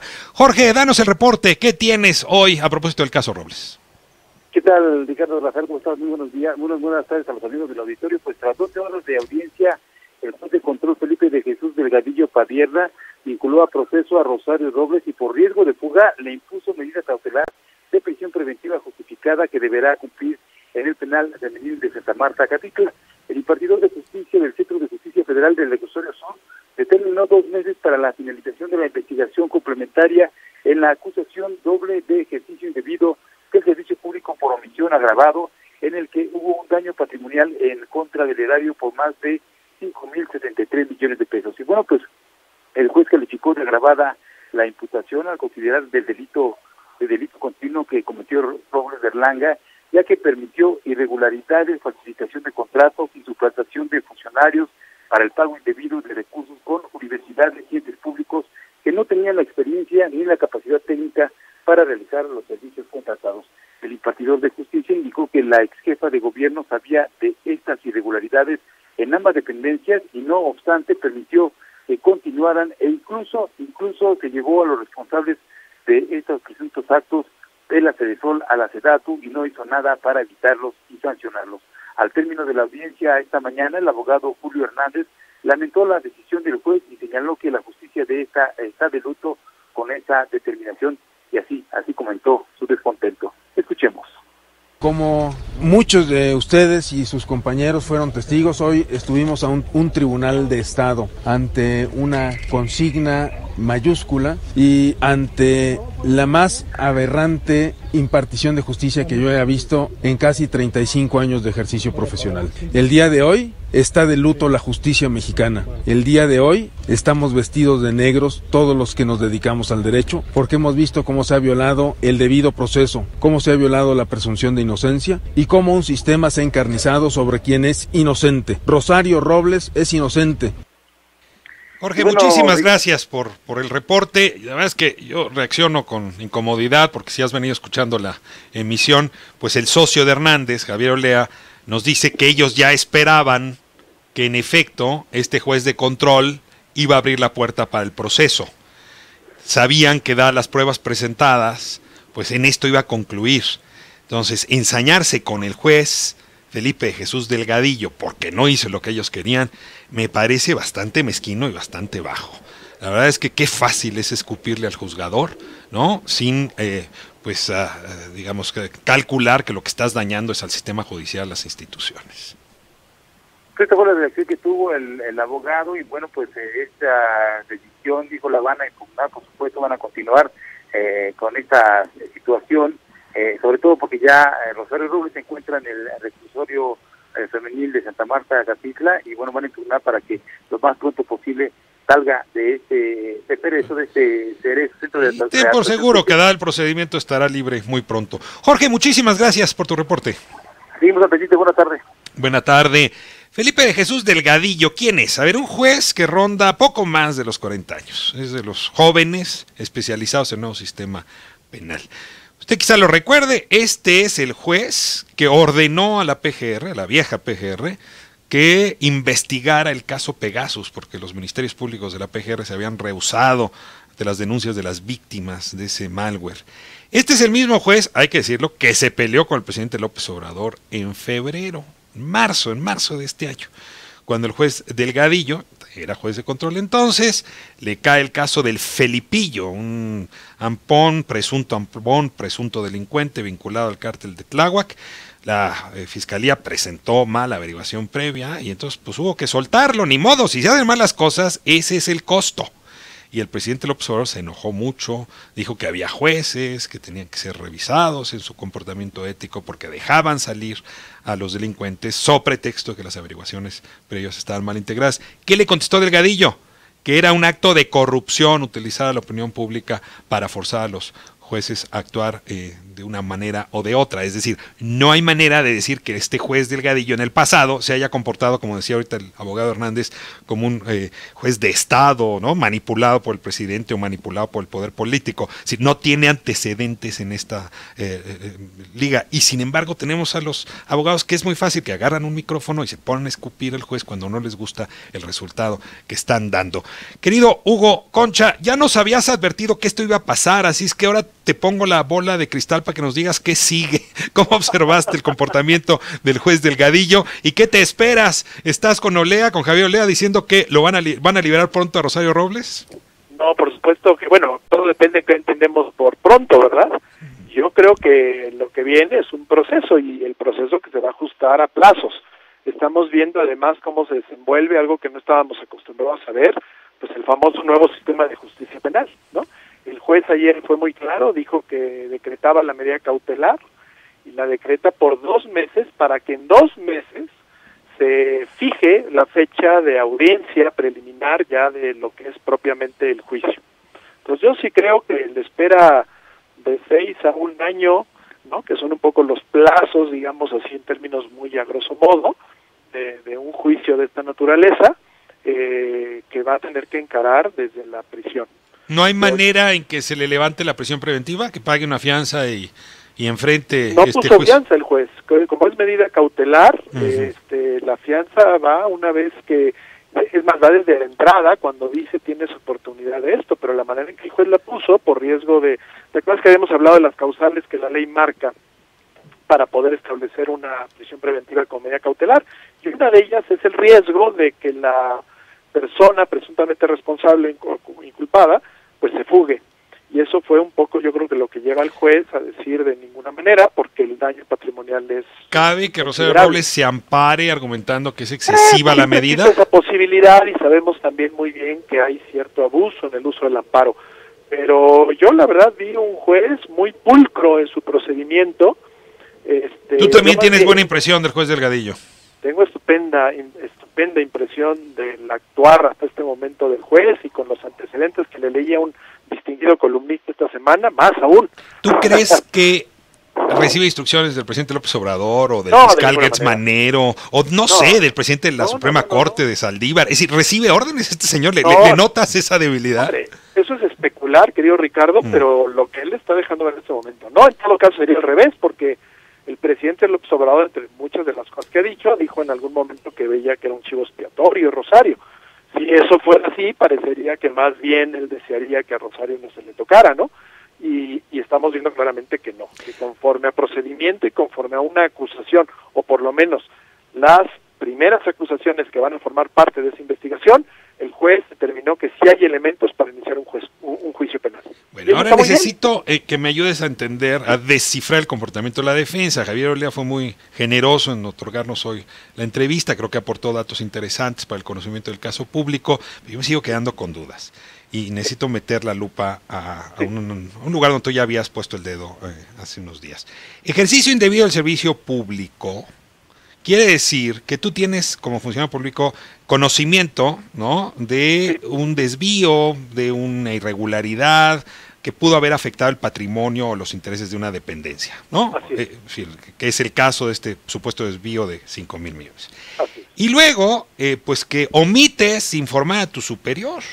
Televisa. Jorge, danos el reporte. ¿Qué tienes hoy a propósito del caso Robles? ¿Qué tal, Ricardo Rafael? ¿Cómo estás? Muy buenos días, buenas tardes a los amigos del auditorio. Pues tras 12 horas de audiencia, el juez de control Felipe de Jesús Delgadillo Padierna vinculó a proceso a Rosario Robles y por riesgo de fuga le impuso medida cautelar de prisión preventiva justificada que deberá cumplir en el penal femenil de Santa Marta, Catitla. El impartidor de justicia del Centro de Justicia Federal del Reclusorio Sur determinó 2 meses para la finalización de la investigación complementaria en la acusación doble de ejercicio indebido del servicio público por omisión agravado, en el que hubo un daño patrimonial en contra del erario por más de 5.073 millones de pesos. Y bueno, pues el juez calificó de agravada la imputación al considerar del delito continuo que cometió Robles Berlanga, ya que permitió irregularidades, falsificación de contratos y suplantación de funcionarios para el pago indebido de recursos con universidades y entes públicos que no tenían la experiencia ni la capacidad técnica para realizar los servicios contratados. El impartidor de justicia indicó que la ex jefa de gobierno sabía de estas irregularidades en ambas dependencias y no obstante permitió que continuaran e incluso se llevó a los responsables de estos presuntos actos de la Sedesol a la Sedatu y no hizo nada para evitarlos y sancionarlos. Al término de la audiencia esta mañana, el abogado Julio Hernández lamentó la decisión del juez y señaló que la justicia de esta está de luto con esa determinación y así comentó su descontento. Escuchemos. Como muchos de ustedes y sus compañeros fueron testigos, hoy estuvimos a un tribunal de Estado ante una consigna mayúscula y ante la más aberrante impartición de justicia que yo haya visto en casi 35 años de ejercicio profesional. El día de hoy está de luto la justicia mexicana. El día de hoy estamos vestidos de negros todos los que nos dedicamos al derecho, porque hemos visto cómo se ha violado el debido proceso, cómo se ha violado la presunción de inocencia y cómo un sistema se ha encarnizado sobre quien es inocente. Rosario Robles es inocente. Jorge, muchísimas gracias por el reporte. La verdad es que yo reacciono con incomodidad porque si has venido escuchando la emisión, pues el socio de Hernández, Javier Olea, nos dice que ellos ya esperaban que en efecto este juez de control iba a abrir la puerta para el proceso. Sabían que dadas las pruebas presentadas, pues en esto iba a concluir. Entonces, ensañarse con el juez Felipe de Jesús Delgadillo porque no hizo lo que ellos querían, me parece bastante mezquino y bastante bajo. La verdad es que qué fácil es escupirle al juzgador, ¿no? Sin, digamos, calcular que lo que estás dañando es al sistema judicial, las instituciones. Esta fue la reacción que tuvo el abogado y bueno, pues esta decisión, dijo, la van a impugnar, por supuesto van a continuar con esta situación, sobre todo porque ya Rosario Robles se encuentra en el reclusorio femenil de Santa Marta, Catitla, y bueno, van a impugnar para que lo más pronto posible salga de este centro de... Ten por seguro que dado el procedimiento estará libre muy pronto. Jorge, muchísimas gracias por tu reporte. Seguimos al pendiente, buena tarde. Buena tarde. Felipe de Jesús Delgadillo, ¿quién es? A ver, un juez que ronda poco más de los 40 años. Es de los jóvenes especializados en el nuevo sistema penal. Usted quizá lo recuerde, este es el juez que ordenó a la PGR, a la vieja PGR, que investigara el caso Pegasus, porque los ministerios públicos de la PGR se habían rehusado ante las denuncias de las víctimas de ese malware. Este es el mismo juez, hay que decirlo, que se peleó con el presidente López Obrador en febrero, en marzo de este año, cuando el juez Delgadillo, era juez de control entonces, le cae el caso del Felipillo, un presunto delincuente vinculado al cártel de Tláhuac. La fiscalía presentó mala averiguación previa y entonces pues hubo que soltarlo, ni modo, si se hacen mal las cosas, ese es el costo. Y el presidente López Obrador se enojó mucho, dijo que había jueces que tenían que ser revisados en su comportamiento ético porque dejaban salir a los delincuentes so pretexto que las averiguaciones previas estaban mal integradas. ¿Qué le contestó Delgadillo? Que era un acto de corrupción utilizar a la opinión pública para forzar a los jueces a actuar de una manera o de otra. Es decir, no hay manera de decir que este juez Delgadillo en el pasado se haya comportado, como decía ahorita el abogado Hernández, como un juez de Estado, ¿no? Manipulado por el presidente o manipulado por el poder político. Es decir, no tiene antecedentes en esta liga. Y sin embargo tenemos a los abogados que es muy fácil, que agarran un micrófono y se ponen a escupir al juez cuando no les gusta el resultado que están dando. Querido Hugo Concha, ya nos habías advertido que esto iba a pasar, así es que ahora te pongo la bola de cristal para que nos digas qué sigue, cómo observaste el comportamiento del juez Delgadillo y qué te esperas. ¿Estás con Olea, con Javier Olea, diciendo que lo van a liberar pronto a Rosario Robles? No, por supuesto que, bueno, todo depende de qué entendemos por pronto, ¿verdad? Yo creo que lo que viene es un proceso, y el proceso que se va a ajustar a plazos. Estamos viendo además cómo se desenvuelve algo que no estábamos acostumbrados a ver, pues el famoso nuevo sistema de justicia penal, ¿no? El juez ayer fue muy claro, dijo que decretaba la medida cautelar y la decreta por 2 meses para que en 2 meses se fije la fecha de audiencia preliminar ya de lo que es propiamente el juicio. Entonces yo sí creo que le espera de 6 a 1 año, ¿no? Que son un poco los plazos, digamos así en términos muy a grosso modo, de un juicio de esta naturaleza, que va a tener que encarar desde la prisión. ¿No hay manera en que se le levante la prisión preventiva, que pague una fianza y enfrente no este puso juicio? Fianza el juez, como es medida cautelar, la fianza va una vez que, es más, va desde la entrada cuando dice tienes oportunidad de esto, pero la manera en que el juez la puso, por riesgo de, ¿te acuerdas que habíamos hablado de las causales que la ley marca para poder establecer una prisión preventiva con medida cautelar? Y una de ellas es el riesgo de que la persona presuntamente responsable o inculpada pues se fugue. Y eso fue un poco, yo creo que lo que lleva al juez a decir de ninguna manera, porque el daño patrimonial es... ¿Cabe que Rosario Robles se ampare argumentando que es excesiva la medida? Esa posibilidad, y sabemos también muy bien que hay cierto abuso en el uso del amparo. Pero yo la verdad vi un juez muy pulcro en su procedimiento. Tú también tienes buena impresión del juez Delgadillo. Tengo estupenda impresión del actuar hasta este momento del juez, y con los antecedentes que le leía un distinguido columnista esta semana, más aún. ¿Tú crees que recibe instrucciones del presidente López Obrador o del fiscal Gertz Manero o no sé, del presidente de la Suprema Corte de Saldívar? Es decir, ¿recibe órdenes este señor? ¿Le notas esa debilidad? Hombre, eso es especular, querido Ricardo, pero lo que él está dejando ver en este momento. No, en todo caso sería al revés, porque el presidente López Obrador, entre muchas de las cosas que ha dicho, dijo en algún momento que veía que era un chivo expiatorio Rosario. Si eso fuera así, parecería que más bien él desearía que a Rosario no se le tocara, ¿no? Y estamos viendo claramente que no, que conforme a procedimiento y conforme a una acusación, o por lo menos las primeras acusaciones que van a formar parte de esa investigación, el juez determinó que sí hay elementos para iniciar un juicio penal. Bueno, ahora necesito que me ayudes a entender, a descifrar el comportamiento de la defensa. Javier Olea fue muy generoso en otorgarnos hoy la entrevista, creo que aportó datos interesantes para el conocimiento del caso público, pero yo me sigo quedando con dudas y necesito meter la lupa a un lugar donde tú ya habías puesto el dedo hace unos días. Ejercicio indebido del servicio público quiere decir que tú tienes, como funcionario público, conocimiento, ¿no?, de un desvío, de una irregularidad que pudo haber afectado el patrimonio o los intereses de una dependencia, ¿no? Que es el caso de este supuesto desvío de 5,000 millones. Y luego, pues que omites informar a tu superior,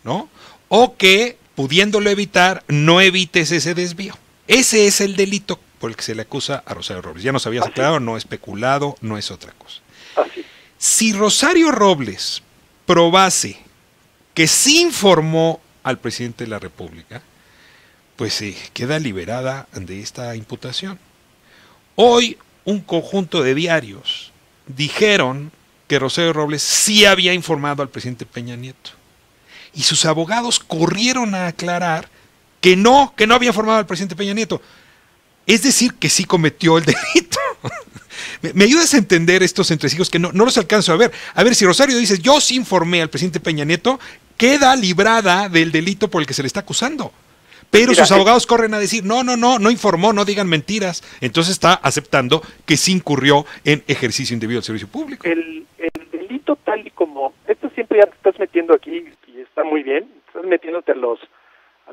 ¿no? O que, pudiéndolo evitar, no evites ese desvío. Ese es el delito por el que se le acusa a Rosario Robles. Ya nos habías aclarado, no especulado, no es otra cosa. Si Rosario Robles probase que sí informó al presidente de la República, pues queda liberada de esta imputación. Hoy un conjunto de diarios dijeron que Rosario Robles sí había informado al presidente Peña Nieto. Y sus abogados corrieron a aclarar que no había informado al presidente Peña Nieto. Es decir, que sí cometió el delito. ¿Me ayudas a entender estos entresijos que no los alcanzo a ver? A ver, si Rosario dice, yo sí informé al presidente Peña Nieto, queda librada del delito por el que se le está acusando. Pero sus abogados corren a decir, no informó, no digan mentiras. Entonces está aceptando que sí incurrió en ejercicio indebido del servicio público. El delito tal y como, esto siempre ya te estás metiendo aquí, y está muy bien, estás metiéndote a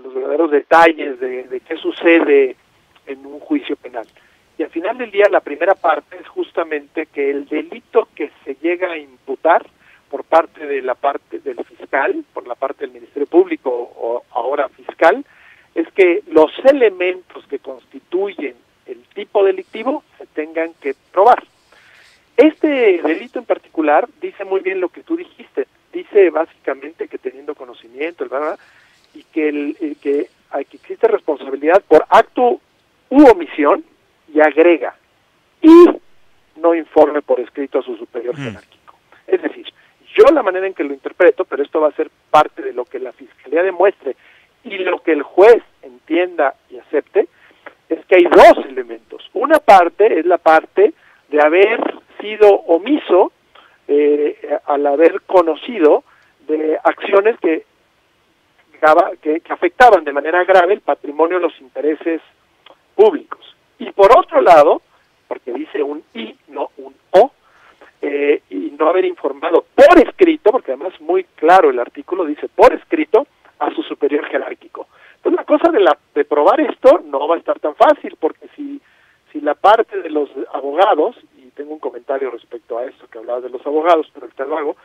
los verdaderos detalles de qué sucede en un juicio penal. Y al final del día la primera parte es justamente que el delito que se llega a imputar por parte del fiscal, por la parte del Ministerio Público o ahora fiscal, es que los elementos que constituyen el tipo delictivo se tengan que probar. Este delito en particular dice muy bien lo que tú dijiste, dice básicamente que teniendo conocimiento, ¿verdad? Y que existe responsabilidad por acto u omisión, y agrega, y no informe por escrito a su superior jerárquico. Es decir, yo la manera en que lo interpreto, pero esto va a ser parte de lo que la Fiscalía demuestre y lo que el juez entienda y acepte, es que hay dos elementos. Una parte es la parte de haber sido omiso al haber conocido de acciones que afectaban de manera grave el patrimonio de los intereses públicos. Y por otro lado, porque dice un y, no un o, y no haber informado por escrito, porque además muy claro el artículo dice por escrito, a su superior jerárquico. Entonces la cosa de probar esto no va a estar tan fácil, porque si la parte de los abogados, y tengo un comentario respecto a esto que hablabas de los abogados, pero ahorita lo hago,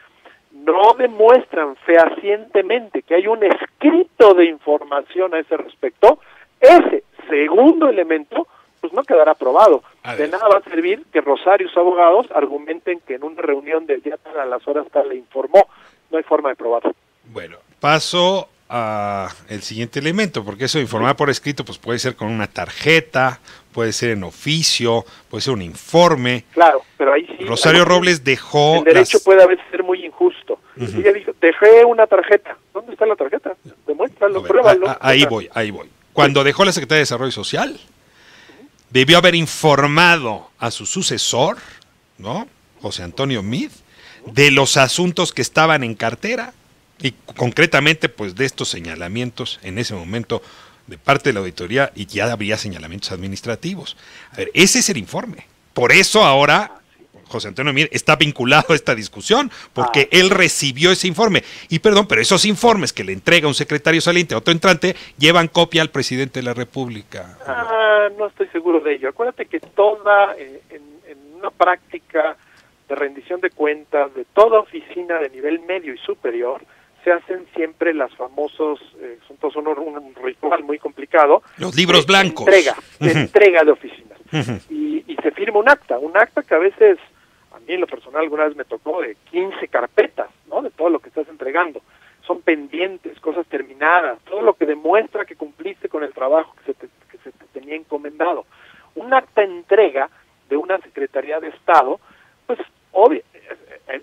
no demuestran fehacientemente que hay un escrito de información a ese respecto, ese segundo elemento pues no quedará probado. De nada va a servir que Rosarios abogados argumenten que en una reunión del día tal a las horas tal le informó. No hay forma de probarlo. Bueno, paso a el siguiente elemento, porque eso de informar por escrito pues puede ser con una tarjeta, puede ser en oficio, puede ser un informe. Claro, pero ahí sí. Rosario Robles dejó... El derecho puede a veces ser muy injusto. Ella dijo, dejé una tarjeta. ¿Dónde está la tarjeta? Demuéstralo, pruébalo. Ahí voy. Cuando dejó la Secretaría de Desarrollo Social, debió haber informado a su sucesor, ¿no? José Antonio Meade, de los asuntos que estaban en cartera y concretamente pues de estos señalamientos en ese momento de parte de la auditoría, y ya habría señalamientos administrativos. A ver, ese es el informe. Por eso ahora José Antonio Meade está vinculado a esta discusión, porque él recibió ese informe. Y perdón, pero esos informes que le entrega un secretario saliente a otro entrante llevan copia al presidente de la República. No estoy seguro de ello. Acuérdate que en una práctica de rendición de cuentas de toda oficina de nivel medio y superior, se hacen siempre las famosos, son un ritual muy complicado. Los libros blancos. Entrega de oficinas. Y se firma un acta que a veces, a mí en lo personal alguna vez me tocó de 15 carpetas, ¿no? De todo lo que estás entregando. Son pendientes, cosas terminadas, todo lo que demuestra que cumpliste con el trabajo que se te tenía encomendado. Un acta entrega de una Secretaría de Estado, pues obvio,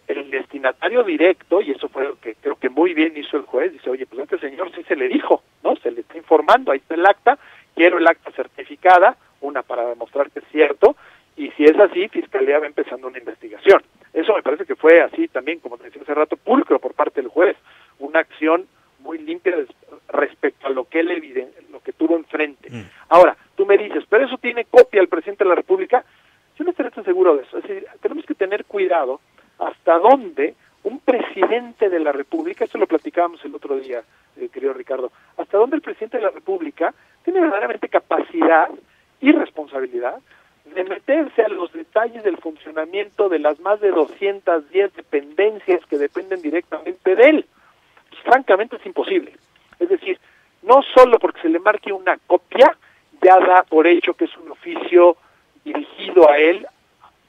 el destinatario directo, y eso fue lo que creo que muy bien hizo el juez, dice, oye, pues a este señor sí se le dijo, ¿no? Se le está informando, ahí está el acta, quiero el acta certificada, una para demostrar que es cierto, y si es así, Fiscalía va empezando una investigación. Eso me parece que fue así también, como te decía hace rato, pulcro por parte del juez, una acción muy limpia respecto a lo que lo que tuvo enfrente. Ahora, tú me dices, pero eso tiene copia el presidente de la República. Yo no estoy tan seguro de eso. Es decir, tenemos que tener cuidado hasta dónde un presidente de la República, esto lo platicábamos el otro día, querido Ricardo, hasta dónde el presidente de la República tiene verdaderamente capacidad y responsabilidad de meterse a los detalles del funcionamiento de las más de 210 dependencias que dependen directamente de él. Pues, francamente es imposible. Es decir, no solo porque se le marque una copia, ya da por hecho que es un oficio dirigido a él,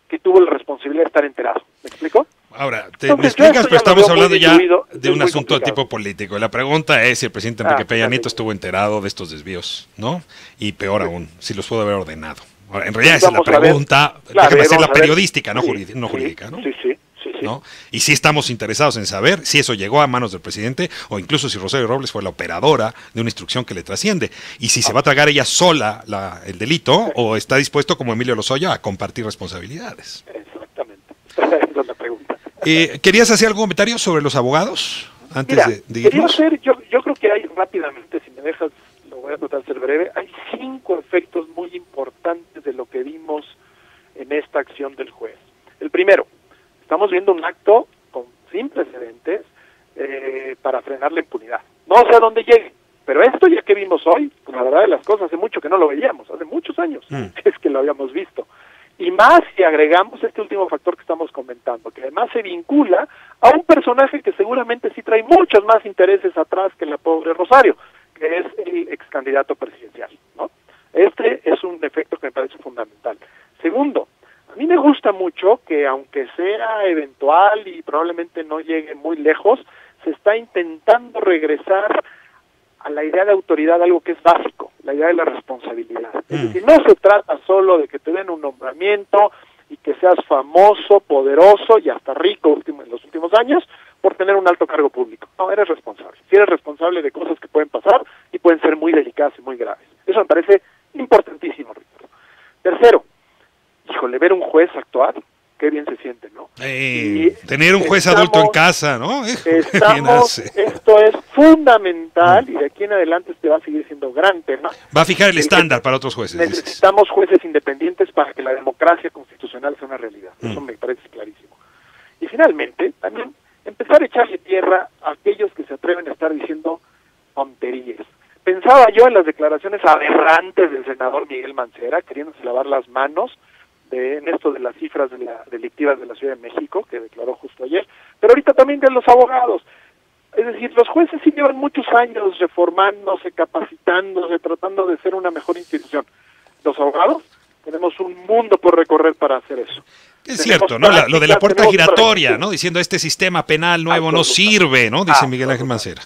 que tuvo la responsabilidad de estar enterado. ¿Me explico? Ahora, me explicas, pero estamos hablando ya de un asunto de tipo político. La pregunta es si el presidente Enrique Peña Nieto estuvo enterado de estos desvíos, ¿no? Y peor aún, si los pudo haber ordenado. Ahora, en realidad esa es la pregunta, déjame hacer la periodística, no jurídica, ¿no? Sí. ¿No? Y si estamos interesados en saber si eso llegó a manos del presidente o incluso si Rosario Robles fue la operadora de una instrucción que le trasciende y si se va a tragar ella sola el delito o está dispuesto como Emilio Lozoya a compartir responsabilidades. Exactamente, esa es la pregunta. ¿Querías hacer algún comentario sobre los abogados antes de irnos? Yo creo que hay rápidamente, si me dejas, lo voy a tratar de ser breve, hay 5 efectos muy importantes de lo que vimos en esta acción del juez. El primero, estamos viendo un acto sin precedentes para frenar la impunidad. No sé a dónde llegue, pero esto ya que vimos hoy, pues la verdad de las cosas, hace mucho que no lo veíamos, hace muchos años, es que lo habíamos visto. Y más si agregamos este último factor que estamos comentando, que además se vincula a un personaje que seguramente sí trae muchos más intereses atrás que la pobre Rosario, que es el ex candidato presidencial, ¿no? Este es un efecto que me parece fundamental. Segundo, a mí me gusta mucho que aunque sea eventual y probablemente no llegue muy lejos, se está intentando regresar a la idea de autoridad, algo que es básico, la idea de la responsabilidad. Es decir, no se trata solo de que te den un nombramiento y que seas famoso, poderoso y hasta rico en los últimos años por tener un alto cargo público. No, eres responsable. Si eres responsable de cosas que pueden pasar y pueden ser muy delicadas y muy graves. Eso me parece importantísimo, Ricardo. Tercero, híjole, ver un juez actuar, qué bien se siente, ¿no? Tener un juez adulto en casa, ¿no? Esto es fundamental y de aquí en adelante este va a seguir siendo gran tema. Va a fijar el estándar para otros jueces. Necesitamos jueces independientes para que la democracia constitucional sea una realidad. Eso me parece clarísimo. Y finalmente, también empezar a echarle tierra a aquellos que se atreven a estar diciendo tonterías. Pensaba yo en las declaraciones aberrantes del senador Miguel Mancera, queriéndose lavar las manos en esto de las cifras delictivas de la Ciudad de México, que declaró justo ayer, pero ahorita también de los abogados. Es decir, los jueces sí llevan muchos años reformándose, capacitándose, tratando de ser una mejor institución. Los abogados tenemos un mundo por recorrer para hacer eso. Es cierto, ¿no? Lo de la puerta giratoria, ¿no? Diciendo este sistema penal nuevo no sirve, ¿no? Dice Miguel Ángel Mancera.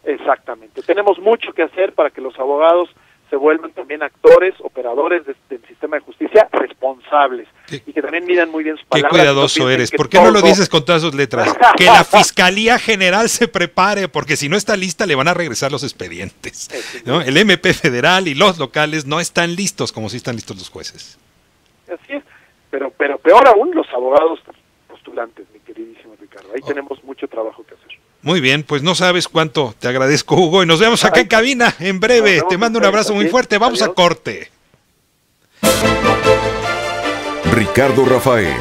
Exactamente. Tenemos mucho que hacer para que los abogados se vuelvan también actores, operadores del sistema de justicia responsables y que también midan muy bien sus palabras. Qué cuidadoso eres. ¿Por qué no lo dices con todas sus letras? Que la Fiscalía General se prepare, porque si no está lista le van a regresar los expedientes, ¿no? El MP federal y los locales no están listos como si están listos los jueces. Así es, pero peor aún los abogados postulantes, mi queridísimo Ricardo. Ahí tenemos mucho trabajo que hacer. Muy bien, pues no sabes cuánto te agradezco, Hugo, y nos vemos acá en cabina en breve. Te mando un abrazo muy fuerte. Vamos a corte. Ricardo Rafael.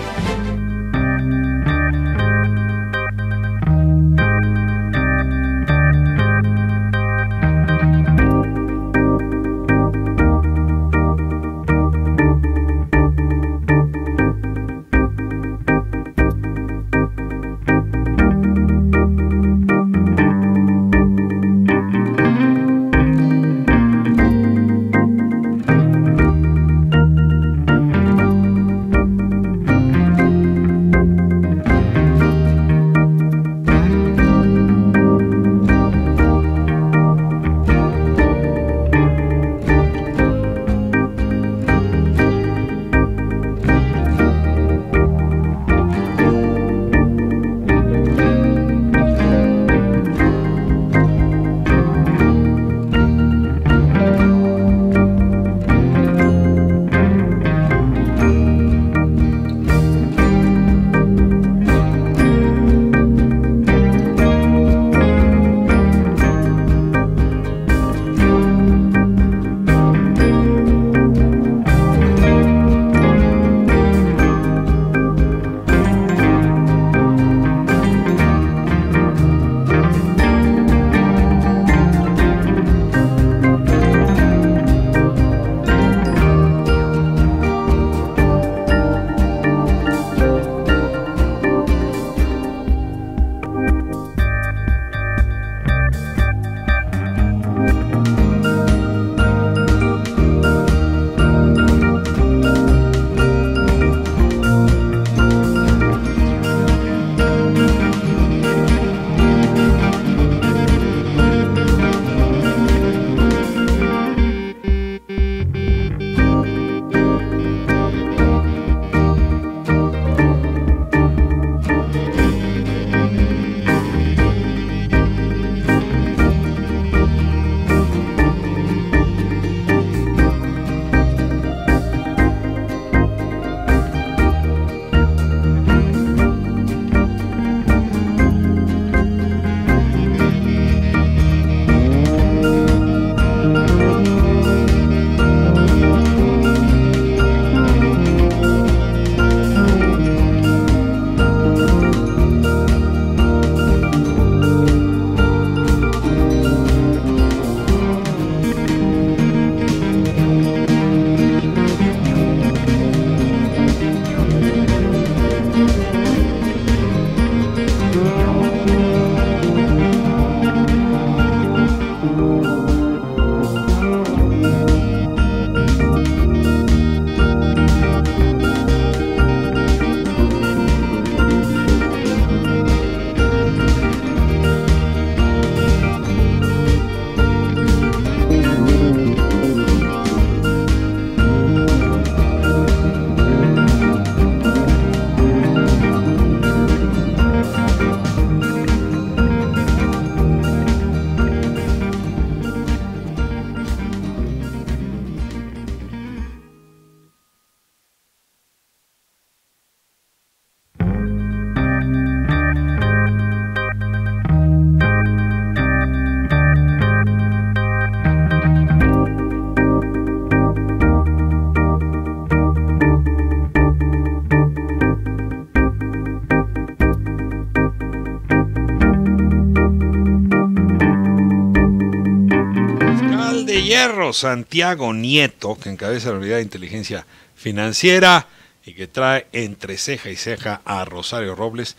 fierro Santiago Nieto, que encabeza la Unidad de Inteligencia Financiera y que trae entre ceja y ceja a Rosario Robles,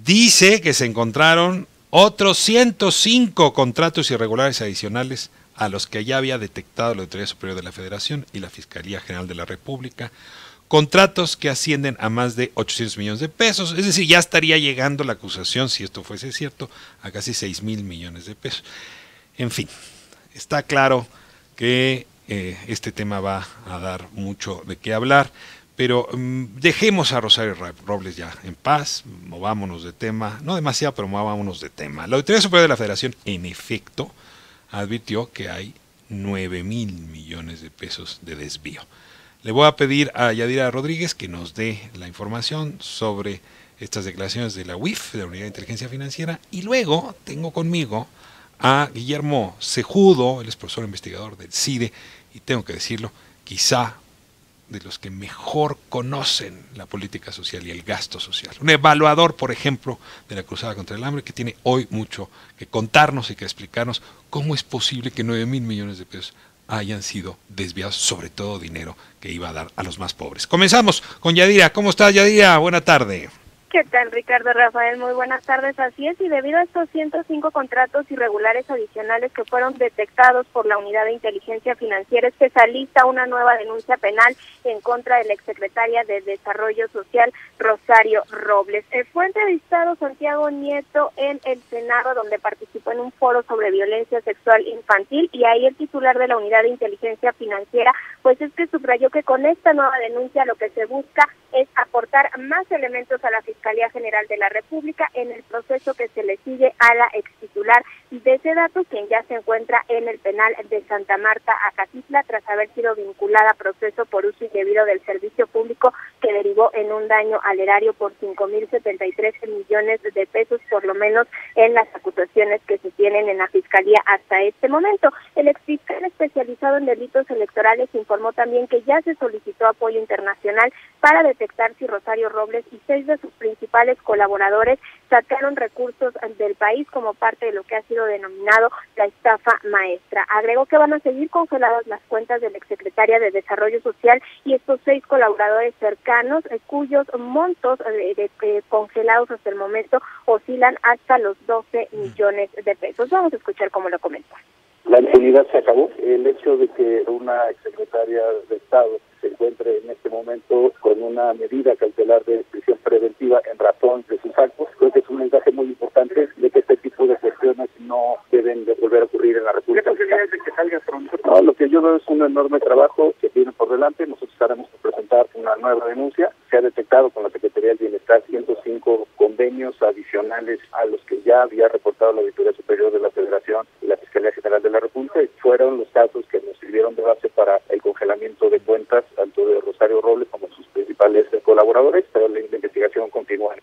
dice que se encontraron otros 105 contratos irregulares adicionales a los que ya había detectado la Auditoría Superior de la Federación y la Fiscalía General de la República, contratos que ascienden a más de 800 millones de pesos, es decir, ya estaría llegando la acusación, si esto fuese cierto, a casi 6,000 millones de pesos. En fin, está claro que este tema va a dar mucho de qué hablar, pero dejemos a Rosario Robles ya en paz, movámonos de tema, no demasiado, pero movámonos de tema. La Auditoría Superior de la Federación, en efecto, advirtió que hay 9,000 millones de pesos de desvío. Le voy a pedir a Yadira Rodríguez que nos dé la información sobre estas declaraciones de la UIF, de la Unidad de Inteligencia Financiera, y luego tengo conmigo a Guillermo Cejudo, él es profesor investigador del CIDE, y tengo que decirlo, quizá de los que mejor conocen la política social y el gasto social. Un evaluador, por ejemplo, de la Cruzada contra el Hambre, que tiene hoy mucho que contarnos y que explicarnos cómo es posible que 9,000 millones de pesos hayan sido desviados, sobre todo dinero que iba a dar a los más pobres. Comenzamos con Yadira. ¿Cómo estás, Yadira? Buena tarde. ¿Qué tal, Ricardo Rafael? Muy buenas tardes. Así es, y debido a estos 105 contratos irregulares adicionales que fueron detectados por la Unidad de Inteligencia Financiera, es que se alista una nueva denuncia penal en contra de la exsecretaria de Desarrollo Social, Rosario Robles. Fue entrevistado Santiago Nieto en el Senado, donde participó en un foro sobre violencia sexual infantil, y ahí el titular de la Unidad de Inteligencia Financiera, pues es que subrayó que con esta nueva denuncia lo que se busca es aportar más elementos a la Fiscalía General de la República en el proceso que se le sigue a la extitular de Sedatu, quien ya se encuentra en el penal de Santa Marta, Acatitla, tras haber sido vinculada a proceso por uso indebido del servicio público que derivó en un daño al erario por 5,073 millones de pesos, por lo menos en las acusaciones que se tienen en la Fiscalía hasta este momento. El exfiscal especializado en delitos electorales informó también que ya se solicitó apoyo internacional para detectar si Rosario Robles y 6 de sus principales colaboradores sacaron recursos del país como parte de lo que ha sido denominado la estafa maestra. Agregó que van a seguir congeladas las cuentas de la exsecretaria de Desarrollo Social y estos 6 colaboradores cercanos, cuyos montos congelados hasta el momento oscilan hasta los 12 millones de pesos. Vamos a escuchar cómo lo comenta. La impunidad se acabó. El hecho de que una exsecretaria de Estado se encuentre en este momento con una medida cautelar de prisión preventiva en razón de sus actos, creo que es un mensaje muy importante de que este tipo de cuestiones no deben de volver a ocurrir en la República. ¿Qué posibilidades de que salga pronto? No, lo que yo veo es un enorme trabajo que tiene por delante. Nosotros haremos presentar una nueva denuncia. Se ha detectado con la Secretaría del Bienestar 105 convenios adicionales a los que ya había reportado la Auditoría Superior de la Federación y la Fiscalía General de la República, y fueron los casos que nos sirvieron de base para el congelamiento de cuentas tanto de Rosario Robles como sus principales colaboradores, pero la investigación continúa.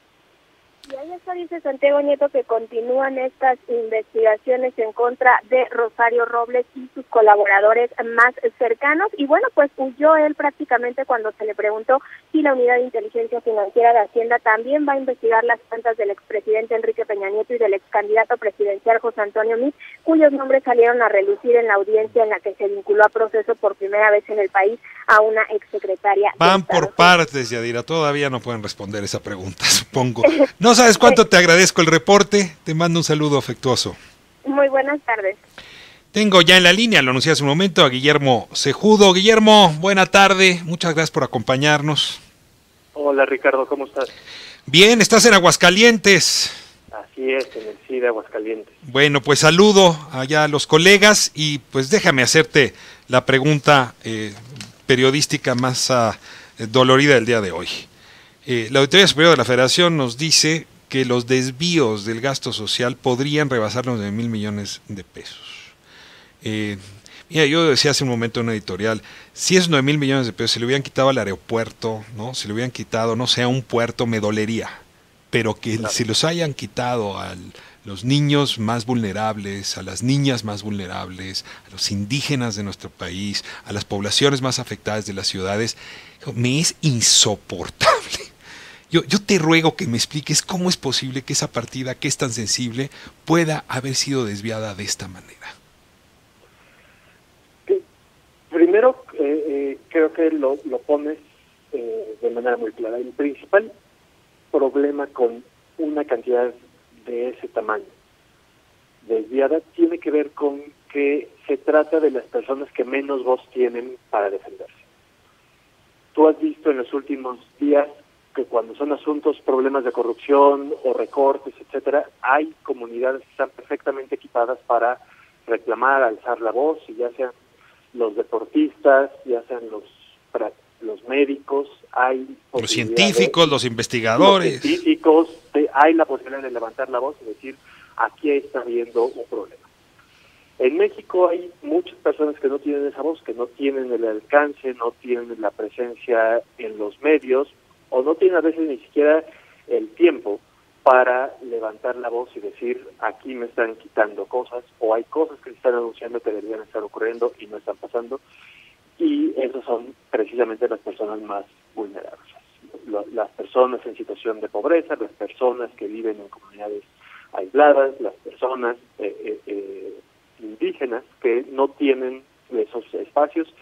Y ahí está, dice Santiago Nieto, que continúan estas investigaciones en contra de Rosario Robles y sus colaboradores más cercanos. Y bueno, pues huyó él prácticamente cuando se le preguntó si la Unidad de Inteligencia Financiera de Hacienda también va a investigar las cuentas del expresidente Enrique Peña Nieto y del excandidato presidencial José Antonio Meade, cuyos nombres salieron a relucir en la audiencia en la que se vinculó a proceso por primera vez en el país a una exsecretaria. Van por partes, Yadira, todavía no pueden responder esa pregunta, supongo. No sabes cuánto te agradezco el reporte, te mando un saludo afectuoso. Muy buenas tardes. Tengo ya en la línea, lo anuncié hace un momento, a Guillermo Cejudo. Guillermo, buena tarde, muchas gracias por acompañarnos. Hola Ricardo, ¿cómo estás? Bien, estás en Aguascalientes. Así es, en el CIDE Aguascalientes. Bueno, pues saludo allá a los colegas y pues déjame hacerte la pregunta periodística más dolorida del día de hoy. La Auditoría Superior de la Federación nos dice que los desvíos del gasto social podrían rebasar los 9,000 millones de pesos. Mira, yo decía hace un momento en una editorial, si esos 9,000 millones de pesos se le hubieran quitado al aeropuerto, ¿no? Se le hubieran quitado, no sé, a un puerto, me dolería. Pero que se los hayan quitado a los niños más vulnerables, a las niñas más vulnerables, a los indígenas de nuestro país, a las poblaciones más afectadas de las ciudades, me es insoportable. Yo te ruego que me expliques cómo es posible que esa partida, que es tan sensible, pueda haber sido desviada de esta manera. Primero, creo que lo pones de manera muy clara. El principal problema con una cantidad de ese tamaño desviada tiene que ver con que se trata de las personas que menos voz tienen para defenderse. Tú has visto en los últimos días que cuando son asuntos, problemas de corrupción o recortes, etcétera, hay comunidades que están perfectamente equipadas para reclamar, alzar la voz, y ya sean los deportistas, ya sean los médicos, hay los científicos, los investigadores. Los científicos, hay la posibilidad de levantar la voz y decir, aquí está habiendo un problema. En México hay muchas personas que no tienen esa voz, que no tienen el alcance, no tienen la presencia en los medios, o no tienen a veces ni siquiera el tiempo para levantar la voz y decir, aquí me están quitando cosas, o hay cosas que se están anunciando que deberían estar ocurriendo y no están pasando, y esas son precisamente las personas más vulnerables. Las personas en situación de pobreza, las personas que viven en comunidades aisladas, las personas indígenas que no tienen esos espacios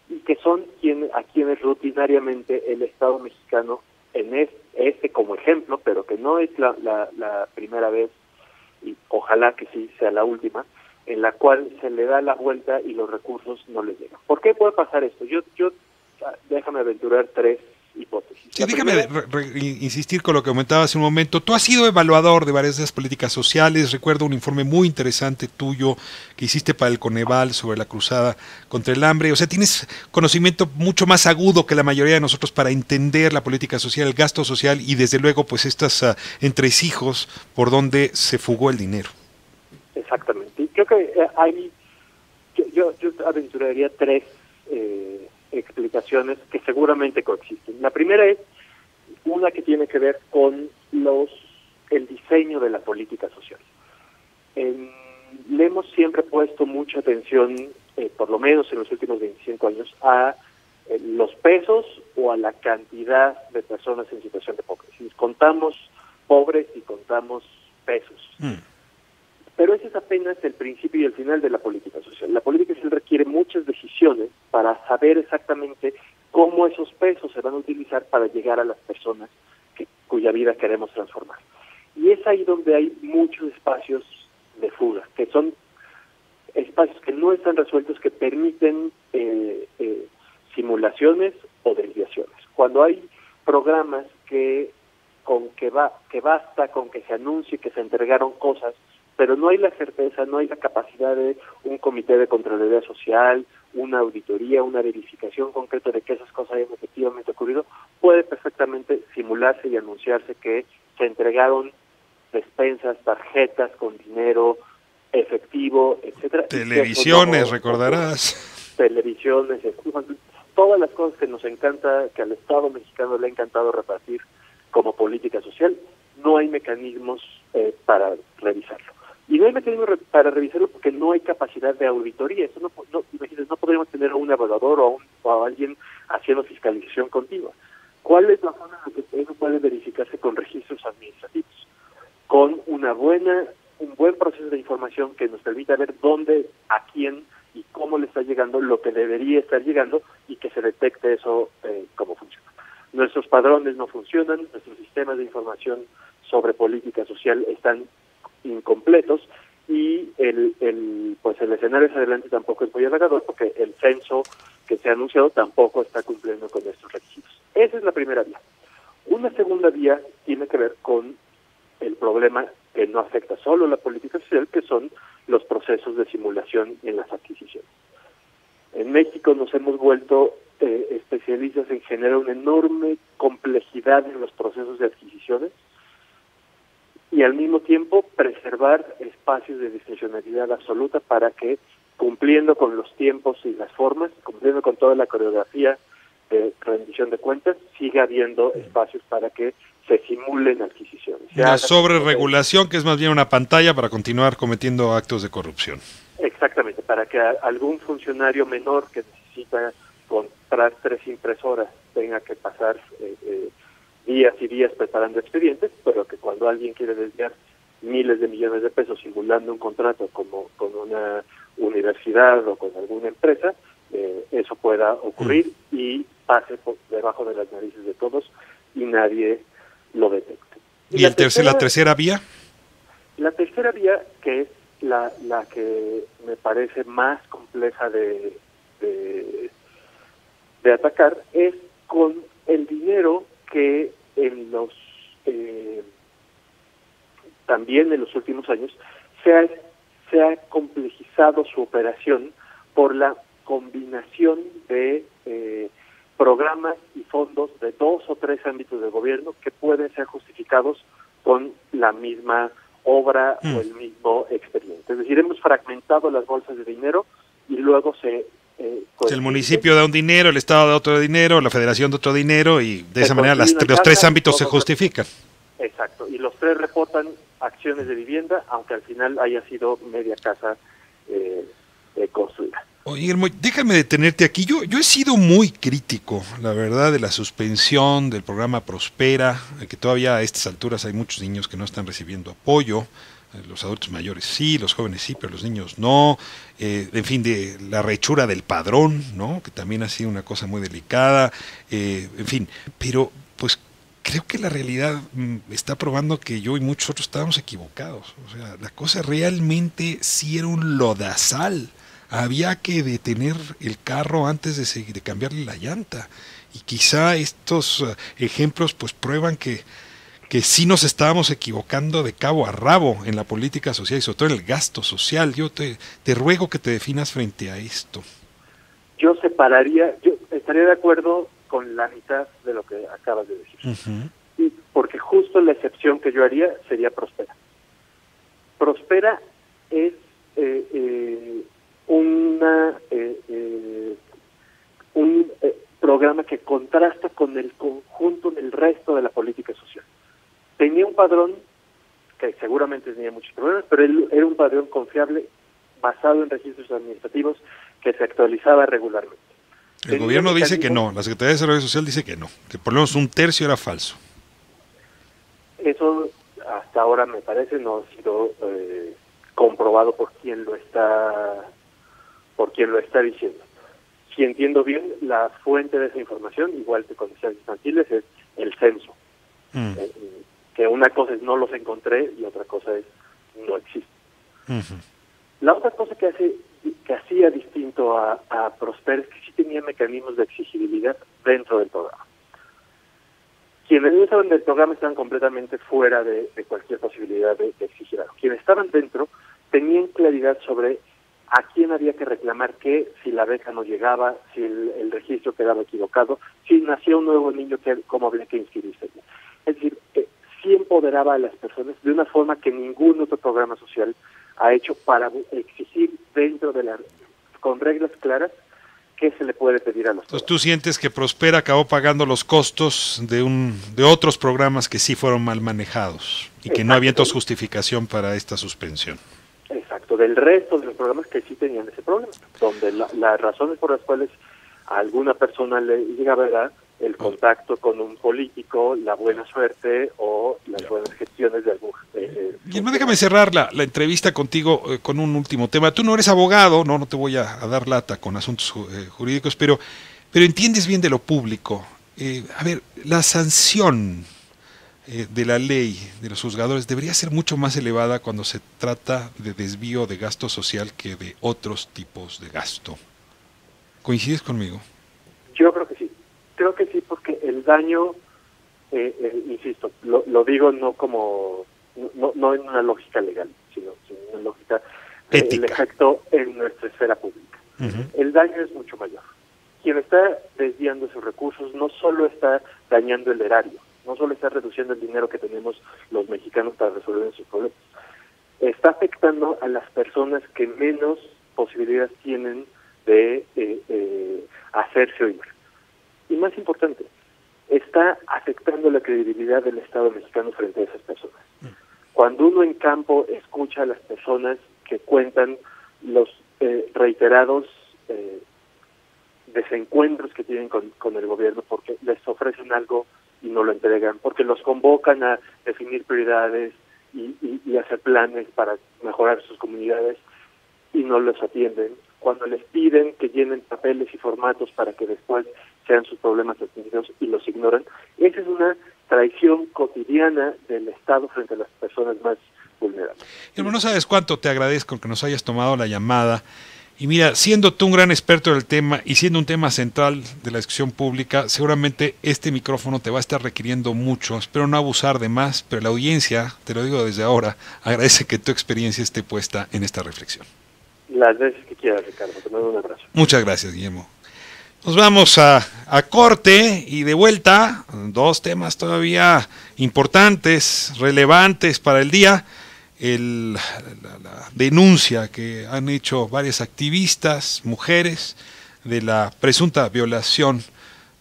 y que son a quienes rutinariamente el Estado mexicano, en este como ejemplo, pero que no es la primera vez, y ojalá que sí sea la última, en la cual se le da la vuelta y los recursos no les llegan. ¿Por qué puede pasar esto? Yo déjame aventurar tres hipótesis. Sí, déjame insistir con lo que comentaba hace un momento. Tú has sido evaluador de varias de esas políticas sociales. Recuerdo un informe muy interesante tuyo que hiciste para el Coneval sobre la cruzada contra el hambre. O sea, tienes conocimiento mucho más agudo que la mayoría de nosotros para entender la política social, el gasto social y desde luego pues estos entresijos por donde se fugó el dinero. Exactamente. Y creo que yo aventuraría tres explicaciones que seguramente coexisten. La primera es una que tiene que ver con el diseño de la política social. Le hemos siempre puesto mucha atención, por lo menos en los últimos 25 años, a los pesos o a la cantidad de personas en situación de pobreza. Si contamos pobres y contamos pesos. Pero ese es apenas el principio y el final de la política social. La política social requiere muchas decisiones para saber exactamente cómo esos pesos se van a utilizar para llegar a las personas cuya vida queremos transformar. Y es ahí donde hay muchos espacios de fuga, que son espacios que no están resueltos, que permiten simulaciones o desviaciones. Cuando hay programas que basta con que se anuncie que se entregaron cosas, pero no hay la certeza, no hay la capacidad de un comité de Contraloría Social, una auditoría, una verificación concreta de que esas cosas hayan efectivamente ocurrido, puede perfectamente simularse y anunciarse que se entregaron despensas, tarjetas con dinero efectivo, etcétera. Televisiones, recordarás. Televisiones, todas las cosas que nos encanta, que al Estado mexicano le ha encantado repartir como política social, no hay mecanismos para revisarlo. Y no hay mecanismos para revisarlo porque no hay capacidad de auditoría. Eso imagínense, no podríamos tener a un evaluador o a alguien haciendo fiscalización continua. ¿Cuál es la forma en la que eso puede verificarse con registros administrativos? Con un buen proceso de información que nos permita ver dónde, a quién y cómo le está llegando lo que debería estar llegando y que se detecte eso cómo funciona. Nuestros padrones no funcionan, nuestros sistemas de información sobre política social están incompletos y el escenario hacia adelante tampoco es muy halagador porque el censo que se ha anunciado tampoco está cumpliendo con estos requisitos. Esa es la primera vía. Una segunda vía tiene que ver con el problema que no afecta solo a la política social, que son los procesos de simulación en las adquisiciones. En México nos hemos vuelto especialistas en generar una enorme complejidad en los procesos de adquisiciones y al mismo tiempo preservar espacios de discrecionalidad absoluta para que, cumpliendo con los tiempos y las formas, cumpliendo con toda la coreografía de rendición de cuentas, siga habiendo espacios para que se simulen adquisiciones. Una sobreregulación que es más bien una pantalla para continuar cometiendo actos de corrupción. Exactamente, para que algún funcionario menor que necesita comprar 3 impresoras tenga que pasar días y días preparando expedientes, pero que cuando alguien quiere desviar miles de millones de pesos simulando un contrato como con una universidad o con alguna empresa, eso pueda ocurrir y pase por debajo de las narices de todos y nadie lo detecte. ¿Y la tercera vía? La tercera vía, que es la que me parece más compleja de atacar, es con el dinero que también en los últimos años se ha complejizado su operación por la combinación de programas y fondos de 2 o 3 ámbitos del gobierno que pueden ser justificados con la misma obra o el mismo expediente. Es decir, hemos fragmentado las bolsas de dinero y luego el municipio da un dinero, el Estado da otro dinero, la Federación da otro dinero y de esa manera los 3 ámbitos se justifican. Exacto, y los 3 reportan acciones de vivienda, aunque al final haya sido media casa construida. Oye, Guillermo, déjame detenerte aquí. Yo he sido muy crítico, la verdad, de la suspensión del programa Prospera, que todavía a estas alturas hay muchos niños que no están recibiendo apoyo. Los adultos mayores sí, los jóvenes sí, pero los niños no. En fin, de la rehechura del padrón, ¿no? Que también ha sido una cosa muy delicada. En fin, pero pues creo que la realidad está probando que yo y muchos otros estábamos equivocados. O sea, la cosa realmente sí era un lodazal. Había que detener el carro antes de cambiarle la llanta. Y quizá estos ejemplos pues prueban que sí nos estábamos equivocando de cabo a rabo en la política social y sobre todo en el gasto social. Yo te ruego que te definas frente a esto. Yo estaría de acuerdo con la mitad de lo que acabas de decir. Y porque justo la excepción que yo haría sería Prospera. Prospera es un programa que contrasta con el conjunto del resto de la política social. Tenía un padrón que seguramente tenía muchos problemas, pero era un padrón confiable, basado en registros administrativos, que se actualizaba regularmente. El gobierno dice que no, la Secretaría de Desarrollo Social dice que no, que por lo menos 1/3 era falso. Eso hasta ahora me parece no ha sido comprobado por quien lo está diciendo. Si entiendo bien, la fuente de esa información, igual que con licencias infantiles, es el censo. Que una cosa es no los encontré y otra cosa es no existe. La otra cosa que hacía distinto a Prosper es que sí tenía mecanismos de exigibilidad dentro del programa. Quienes no estaban del programa estaban completamente fuera de cualquier posibilidad de exigir algo. Quienes estaban dentro tenían claridad sobre a quién había que reclamar qué, si la beca no llegaba, si el registro quedaba equivocado, si nacía un nuevo niño, cómo había que inscribirse. Es decir, sí empoderaba a las personas de una forma que ningún otro programa social ha hecho para exigir con reglas claras qué se le puede pedir a los Entonces tú sientes que Prospera acabó pagando los costos de otros programas que sí fueron mal manejados y que no había entonces justificación para esta suspensión. Exacto, del resto de los programas que sí tenían ese problema, donde las razones por las cuales a alguna persona le llegaba era el contacto con un político, la buena suerte o las buenas gestiones de algún... Guillermo, déjame cerrar la entrevista contigo con un último tema. Tú no eres abogado, no te voy a dar lata con asuntos jurídicos, pero entiendes bien de lo público. A ver, la sanción de la ley de los juzgadores debería ser mucho más elevada cuando se trata de desvío de gasto social que de otros tipos de gasto. ¿Coincides conmigo? Yo creo que sí. Creo que sí, porque el daño, insisto, lo digo no en una lógica legal, sino en una lógica ética. El efecto en nuestra esfera pública. El daño es mucho mayor. Quien está desviando esos recursos no solo está dañando el erario, no solo está reduciendo el dinero que tenemos los mexicanos para resolver nuestros problemas, está afectando a las personas que menos posibilidades tienen de hacerse oír. Y más importante, está afectando la credibilidad del Estado mexicano frente a esas personas. Cuando uno en campo escucha a las personas que cuentan los reiterados desencuentros que tienen con el gobierno porque les ofrecen algo y no lo entregan, porque los convocan a definir prioridades y hacer planes para mejorar sus comunidades y no los atienden, cuando les piden que llenen papeles y formatos para que después sean sus problemas atendidos y los ignoran. Esa es una traición cotidiana del Estado frente a las personas más vulnerables. Guillermo, no sabes cuánto te agradezco que nos hayas tomado la llamada. Y mira, siendo tú un gran experto del tema y siendo un tema central de la discusión pública, seguramente este micrófono te va a estar requiriendo mucho. Espero no abusar de más, pero la audiencia, te lo digo desde ahora, agradece que tu experiencia esté puesta en esta reflexión. Las veces que quieras, Ricardo. Te mando un abrazo. Muchas gracias, Guillermo. Nos vamos a corte y de vuelta, dos temas todavía importantes, relevantes para el día. La denuncia que han hecho varias activistas, mujeres, de la presunta violación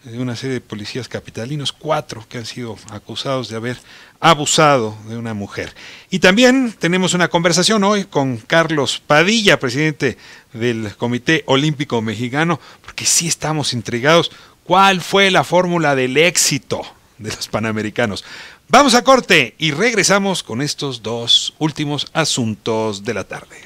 de una serie de policías capitalinos, 4 que han sido acusados de haber abusado de una mujer. Y también tenemos una conversación hoy con Carlos Padilla, presidente del Comité Olímpico Mexicano, porque sí estamos intrigados. ¿Cuál fue la fórmula del éxito de los Panamericanos? Vamos a corte y regresamos con estos dos últimos asuntos de la tarde.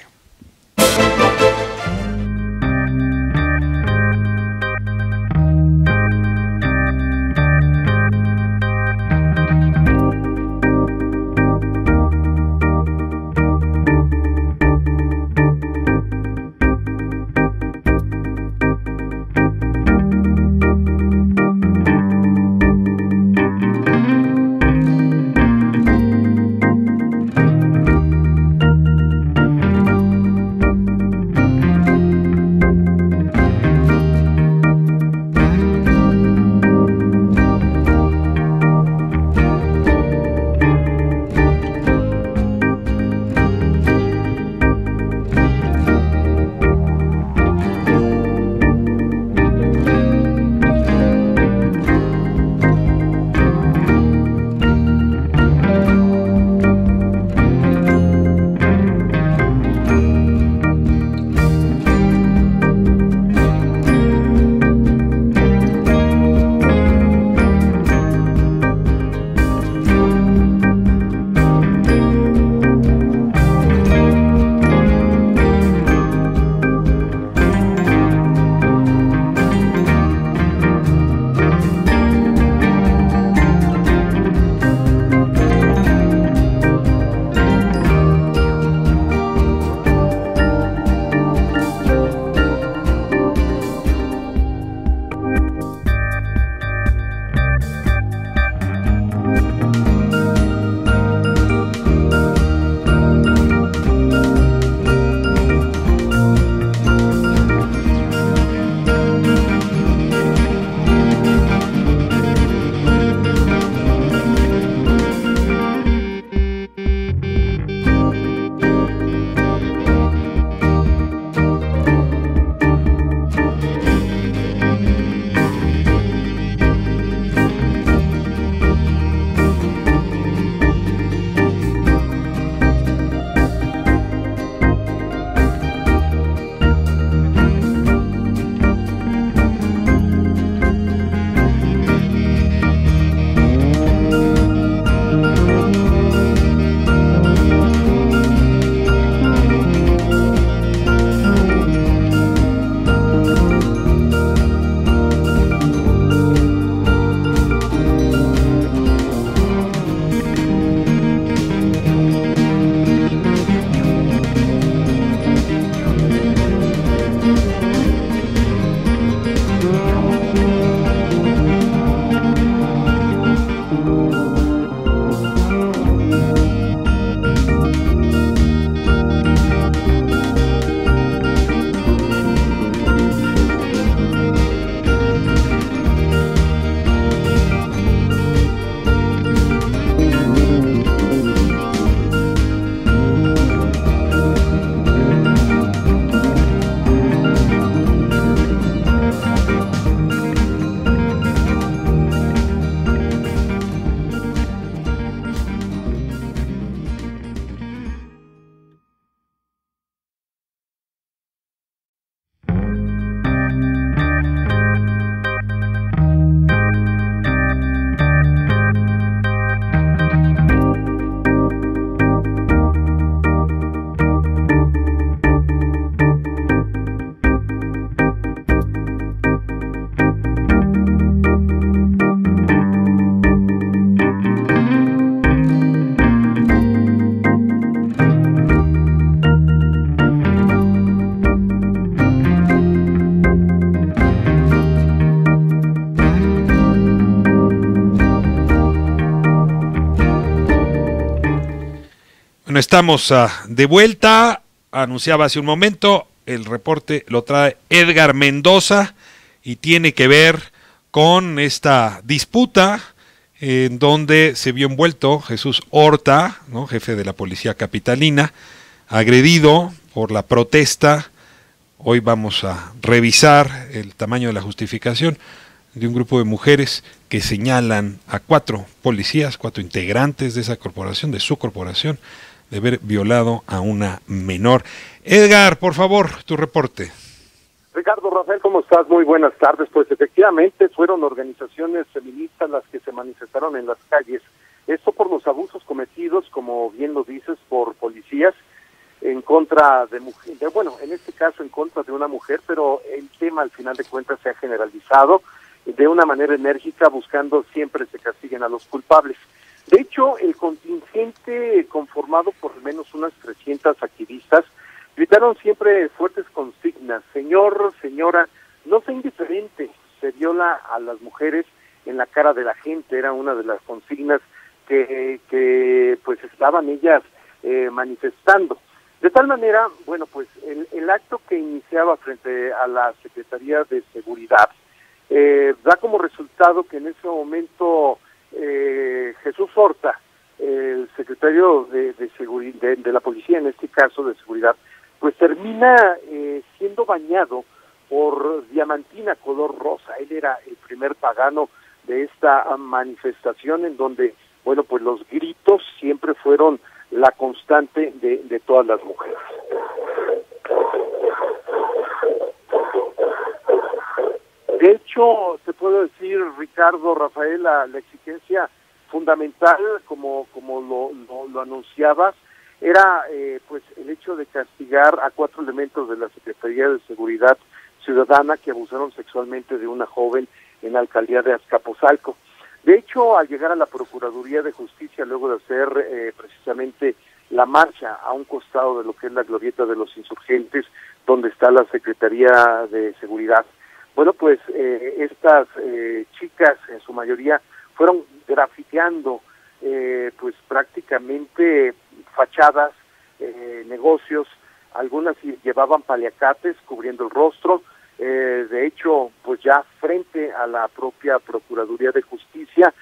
Bueno, estamos de vuelta. Anunciaba hace un momento, el reporte lo trae Edgar Mendoza y tiene que ver con esta disputa en donde se vio envuelto Jesús Horta, ¿no?, jefe de la policía capitalina, agredido por la protesta. Hoy vamos a revisar el tamaño de la justificación de un grupo de mujeres que señalan a 4 policías, 4 integrantes de esa corporación, de su corporación, de haber violado a una menor. Edgar, por favor, tu reporte. Ricardo, Rafael, ¿cómo estás? Muy buenas tardes. Pues efectivamente fueron organizaciones feministas las que se manifestaron en las calles. Esto por los abusos cometidos, como bien lo dices, por policías en contra de mujeres, bueno, en este caso en contra de una mujer, pero el tema al final de cuentas se ha generalizado de una manera enérgica, buscando siempre se castiguen a los culpables. De hecho, el contingente conformado por al menos unas 300 activistas gritaron siempre fuertes consignas: señor, señora, no sea indiferente, se viola a las mujeres en la cara de la gente. Era una de las consignas que pues estaban ellas manifestando. De tal manera, bueno, pues el acto que iniciaba frente a la Secretaría de Seguridad da como resultado que en ese momento Jesús Horta, el secretario de la policía, en este caso de seguridad, pues termina siendo bañado por diamantina color rosa. Él era el primer pagano de esta manifestación, en donde, bueno, pues los gritos siempre fueron la constante de todas las mujeres. De hecho, te puedo decir, Ricardo, Rafael, la exigencia fundamental, como lo anunciabas, era pues el hecho de castigar a 4 elementos de la Secretaría de Seguridad Ciudadana que abusaron sexualmente de una joven en la alcaldía de Azcapotzalco. De hecho, al llegar a la Procuraduría de Justicia, luego de hacer precisamente la marcha a un costado de lo que es la glorieta de los insurgentes, donde está la Secretaría de Seguridad, bueno, pues estas chicas, en su mayoría, fueron grafiteando pues prácticamente fachadas, negocios. Algunas llevaban paliacates cubriendo el rostro. De hecho, pues ya frente a la propia Procuraduría de Justicia,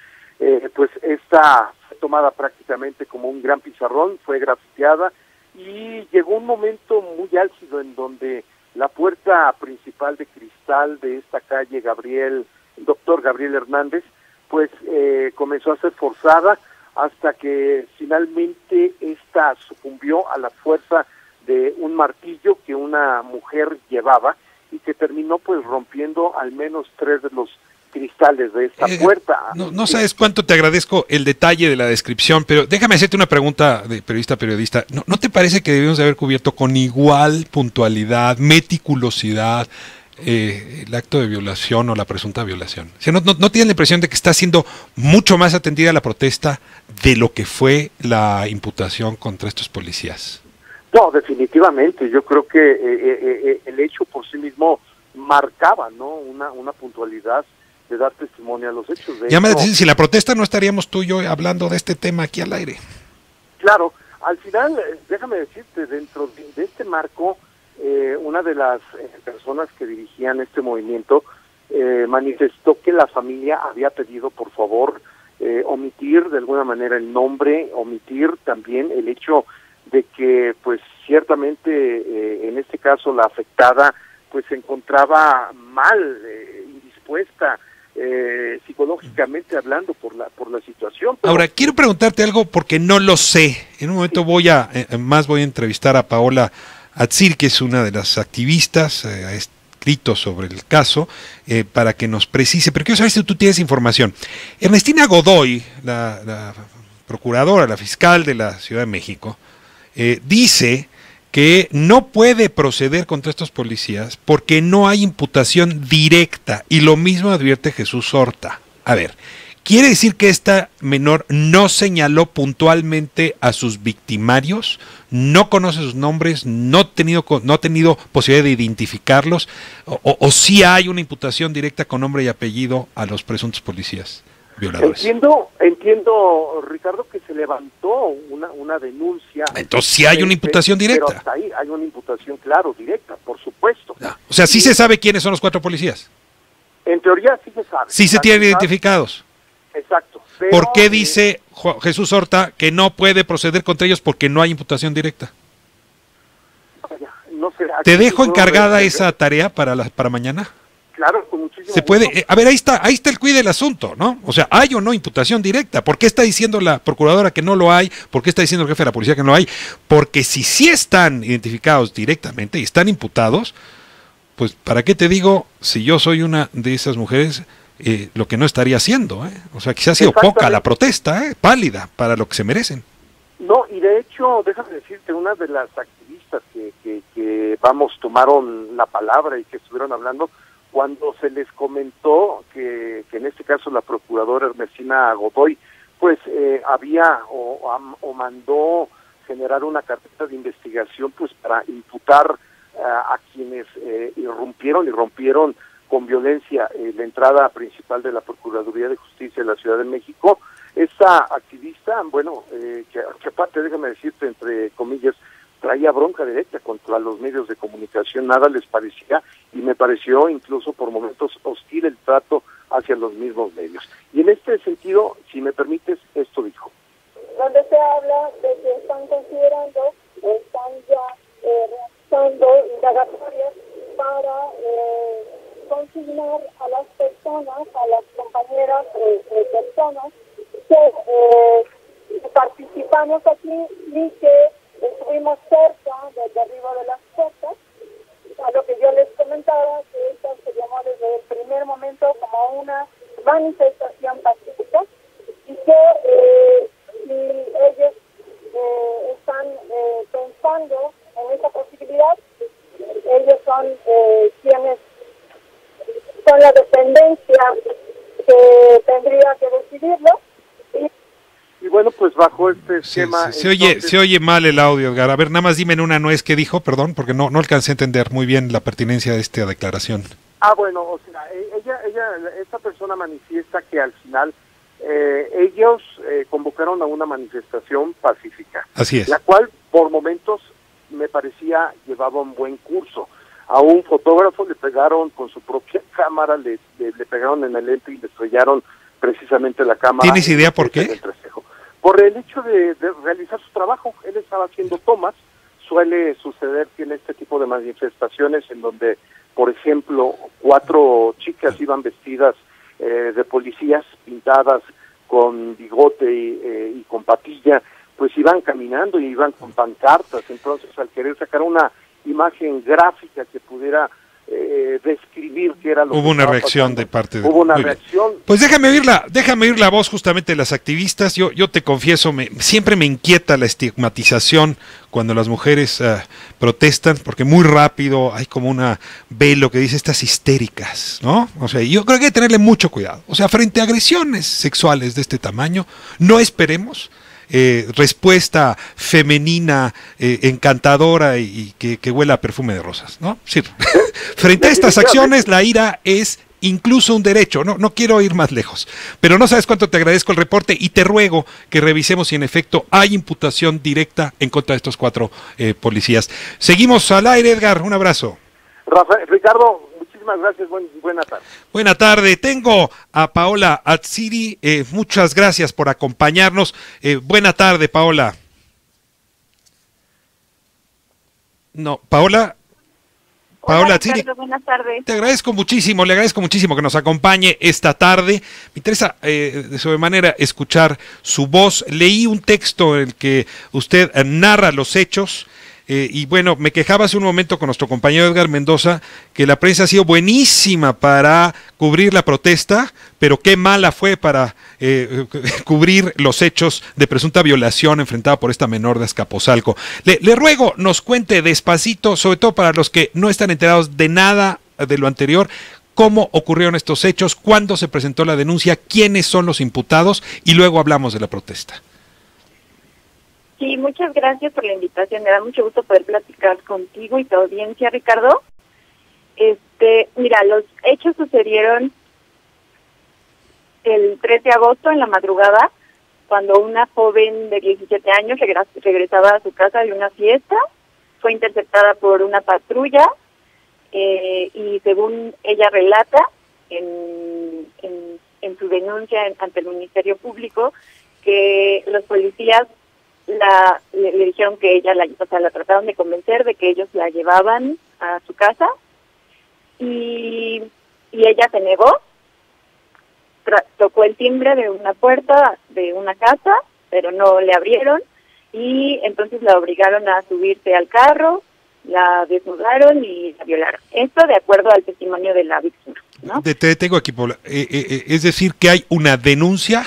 pues esta fue tomada prácticamente como un gran pizarrón, fue grafiteada, y llegó un momento muy álgido en donde la puerta principal de cristal de esta calle Doctor Gabriel Hernández, pues comenzó a ser forzada, hasta que finalmente esta sucumbió a la fuerza de un martillo que una mujer llevaba, y que terminó pues rompiendo al menos 3 de los cristales de esta puerta. No sabes cuánto te agradezco el detalle de la descripción, pero déjame hacerte una pregunta de periodista a periodista. ¿No te parece que debemos de haber cubierto con igual puntualidad, meticulosidad, el acto de violación o la presunta violación? O sea, ¿no tienes la impresión de que está siendo mucho más atendida la protesta de lo que fue la imputación contra estos policías? No, definitivamente. Yo creo que el hecho por sí mismo marcaba, ¿no?, una puntualidad de dar testimonio a los hechos. Ya me dicen, si la protesta no estaríamos tú y yo hablando de este tema aquí al aire. Claro, al final, déjame decirte, dentro de este marco, una de las personas que dirigían este movimiento manifestó que la familia había pedido, por favor, omitir de alguna manera el nombre, omitir también el hecho de que, pues, ciertamente, en este caso, la afectada, pues, se encontraba mal, indispuesta, psicológicamente hablando, por la situación. Pero... Ahora, quiero preguntarte algo porque no lo sé. En un momento voy a entrevistar a Paola Atzir, que es una de las activistas, ha escrito sobre el caso, para que nos precise, pero quiero saber si tú tienes información. Ernestina Godoy, la procuradora, la fiscal de la Ciudad de México, dice que no puede proceder contra estos policías porque no hay imputación directa, y lo mismo advierte Jesús Horta. A ver, ¿quiere decir que esta menor no señaló puntualmente a sus victimarios, no conoce sus nombres, no ha tenido posibilidad de identificarlos, o sí hay una imputación directa con nombre y apellido a los presuntos policías? violadores. Entiendo, Ricardo, que se levantó una denuncia. Entonces sí hay una imputación directa. Pero hasta ahí hay una imputación, claro, directa, por supuesto. O sea, sí se sabe quiénes son los 4 policías. En teoría sí se sabe. Sí se tienen identificados. Exacto. Pero, ¿por qué dice Jesús Horta que no puede proceder contra ellos porque no hay imputación directa? No sé, ¿Te dejo encargada esa tarea para mañana? Claro, con muchísimo Se puede, gusto. a ver, ahí está el cuide del asunto, ¿no? O sea, ¿hay o no imputación directa? ¿Por qué está diciendo la procuradora que no lo hay? ¿Por qué está diciendo el jefe de la policía que no lo hay? Porque si sí están identificados directamente y están imputados, pues, ¿para qué te digo si yo soy una de esas mujeres lo que no estaría haciendo? O sea, quizás ha sido poca la protesta, pálida para lo que se merecen. No, y de hecho, déjame decirte, una de las activistas que tomaron la palabra y que estuvieron hablando, cuando se les comentó que en este caso la procuradora Ernestina Godoy, pues había o mandó generar una carpeta de investigación pues para imputar a quienes rompieron con violencia la entrada principal de la Procuraduría de Justicia de la Ciudad de México. Esta activista, bueno, que aparte, déjame decirte, entre comillas, traía bronca directa contra los medios de comunicación, nada les parecía, y me pareció incluso por momentos hostil el trato hacia los mismos medios. Y en este sentido, si me permites, esto dijo. Donde se habla de que están considerando, están ya realizando indagatorias para consignar a las personas, a las compañeras personas que participamos aquí y que estuvimos cerca del derribo de las puertas. A lo que yo les comentaba, que esto se llamó desde el primer momento como una manifestación pacífica y que si ellos están pensando en esa posibilidad, ellos son quienes son la dependencia que tendría que decidirlo. Y bueno, pues bajo este esquema... Se oye mal el audio, Edgar. A ver, nada más dime en una nuez que dijo, perdón, porque no alcancé a entender muy bien la pertinencia de esta declaración. Bueno, o sea, esta persona manifiesta que al final ellos convocaron a una manifestación pacífica. Así es. La cual, por momentos, me parecía llevaba un buen curso. A un fotógrafo le pegaron con su propia cámara, le pegaron en el lente y le estrellaron precisamente la cámara. ¿Tienes idea por qué? Por el hecho de realizar su trabajo. Él estaba haciendo tomas. Suele suceder que en este tipo de manifestaciones en donde, por ejemplo, 4 chicas iban vestidas de policías, pintadas con bigote y con patilla, pues iban caminando y iban con pancartas. Entonces, al querer sacar una imagen gráfica que pudiera describir qué era lo que hubo una reacción pasando. De parte de... Hubo una reacción. Pues déjame oír la voz justamente de las activistas. Yo te confieso, siempre me inquieta la estigmatización cuando las mujeres protestan, porque muy rápido hay como una velo que dice estas histéricas, ¿no? O sea, yo creo que hay que tenerle mucho cuidado. O sea, frente a agresiones sexuales de este tamaño, no esperemos respuesta femenina, encantadora y que huela a perfume de rosas, ¿no? Sí. Frente a estas acciones, la ira es incluso un derecho. No quiero ir más lejos, pero no sabes cuánto te agradezco el reporte y te ruego que revisemos si en efecto hay imputación directa en contra de estos 4 policías. Seguimos al aire, Edgar, un abrazo. Ricardo, muchísimas gracias, buena tarde. Buena tarde, tengo a Paola Atziri, muchas gracias por acompañarnos. Buena tarde, Paola. No, Paola Atziri. Buenas tardes. Le agradezco muchísimo que nos acompañe esta tarde. Me interesa de sobremanera escuchar su voz. Leí un texto en el que usted narra los hechos. Y bueno, me quejaba hace un momento con nuestro compañero Edgar Mendoza que la prensa ha sido buenísima para cubrir la protesta, pero qué mala fue para cubrir los hechos de presunta violación enfrentada por esta menor de Azcapotzalco. Le ruego nos cuente despacito, sobre todo para los que no están enterados de nada de lo anterior, cómo ocurrieron estos hechos, cuándo se presentó la denuncia, quiénes son los imputados y luego hablamos de la protesta. Sí, muchas gracias por la invitación. Me da mucho gusto poder platicar contigo y tu audiencia, Ricardo. Mira, los hechos sucedieron el 3 de agosto en la madrugada, cuando una joven de 17 años regresaba a su casa de una fiesta, fue interceptada por una patrulla y según ella relata en su denuncia ante el Ministerio Público, que los policías le dijeron que ella la trataron de convencer de que ellos la llevaban a su casa y ella se negó. Tocó el timbre de una puerta de una casa, pero no le abrieron y entonces la obligaron a subirse al carro, la desnudaron y la violaron. Esto de acuerdo al testimonio de la víctima, ¿no? Te detengo aquí, Paula. Es decir, que hay una denuncia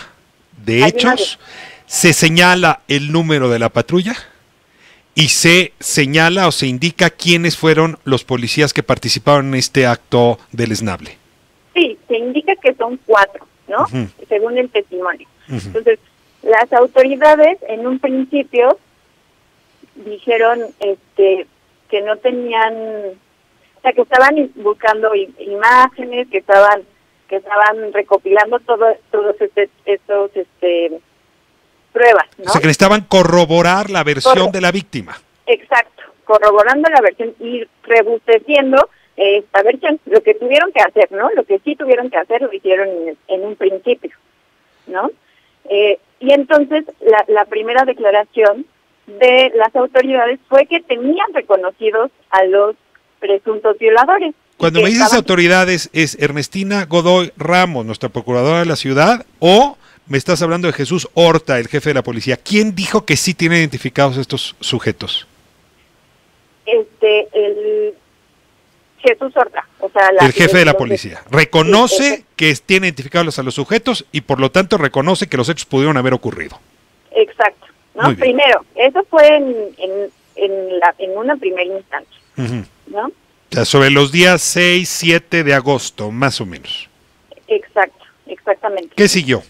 de hechos, se señala el número de la patrulla y se señala o se indica quiénes fueron los policías que participaron en este acto deleznable. Sí, se indica que son 4, ¿no? Uh-huh. Según el testimonio. Uh-huh. Entonces, las autoridades en un principio dijeron que no tenían, o sea, que estaban buscando imágenes, que estaban recopilando todos estos pruebas, ¿no? O sea, que necesitaban corroborar la versión de la víctima. Exacto, corroborando la versión y rebusteciendo esta versión, lo que tuvieron que hacer, ¿no? Lo que sí tuvieron que hacer lo hicieron en un principio, ¿no? Y entonces la primera declaración de las autoridades fue que tenían reconocidos a los presuntos violadores. Cuando me dices autoridades, ¿es Ernestina Godoy Ramos, nuestra procuradora de la ciudad, o me estás hablando de Jesús Horta, el jefe de la policía? ¿Quién dijo que sí tienen identificados estos sujetos? El Jesús Horta, o sea, el jefe de la policía. Reconoce que tiene identificados a los sujetos y por lo tanto reconoce que los hechos pudieron haber ocurrido. Exacto, ¿no? Primero, eso fue en una primera instancia, uh-huh. ¿no? O sea, sobre los días 6, 7 de agosto, más o menos. Exacto, exactamente. ¿Qué siguió?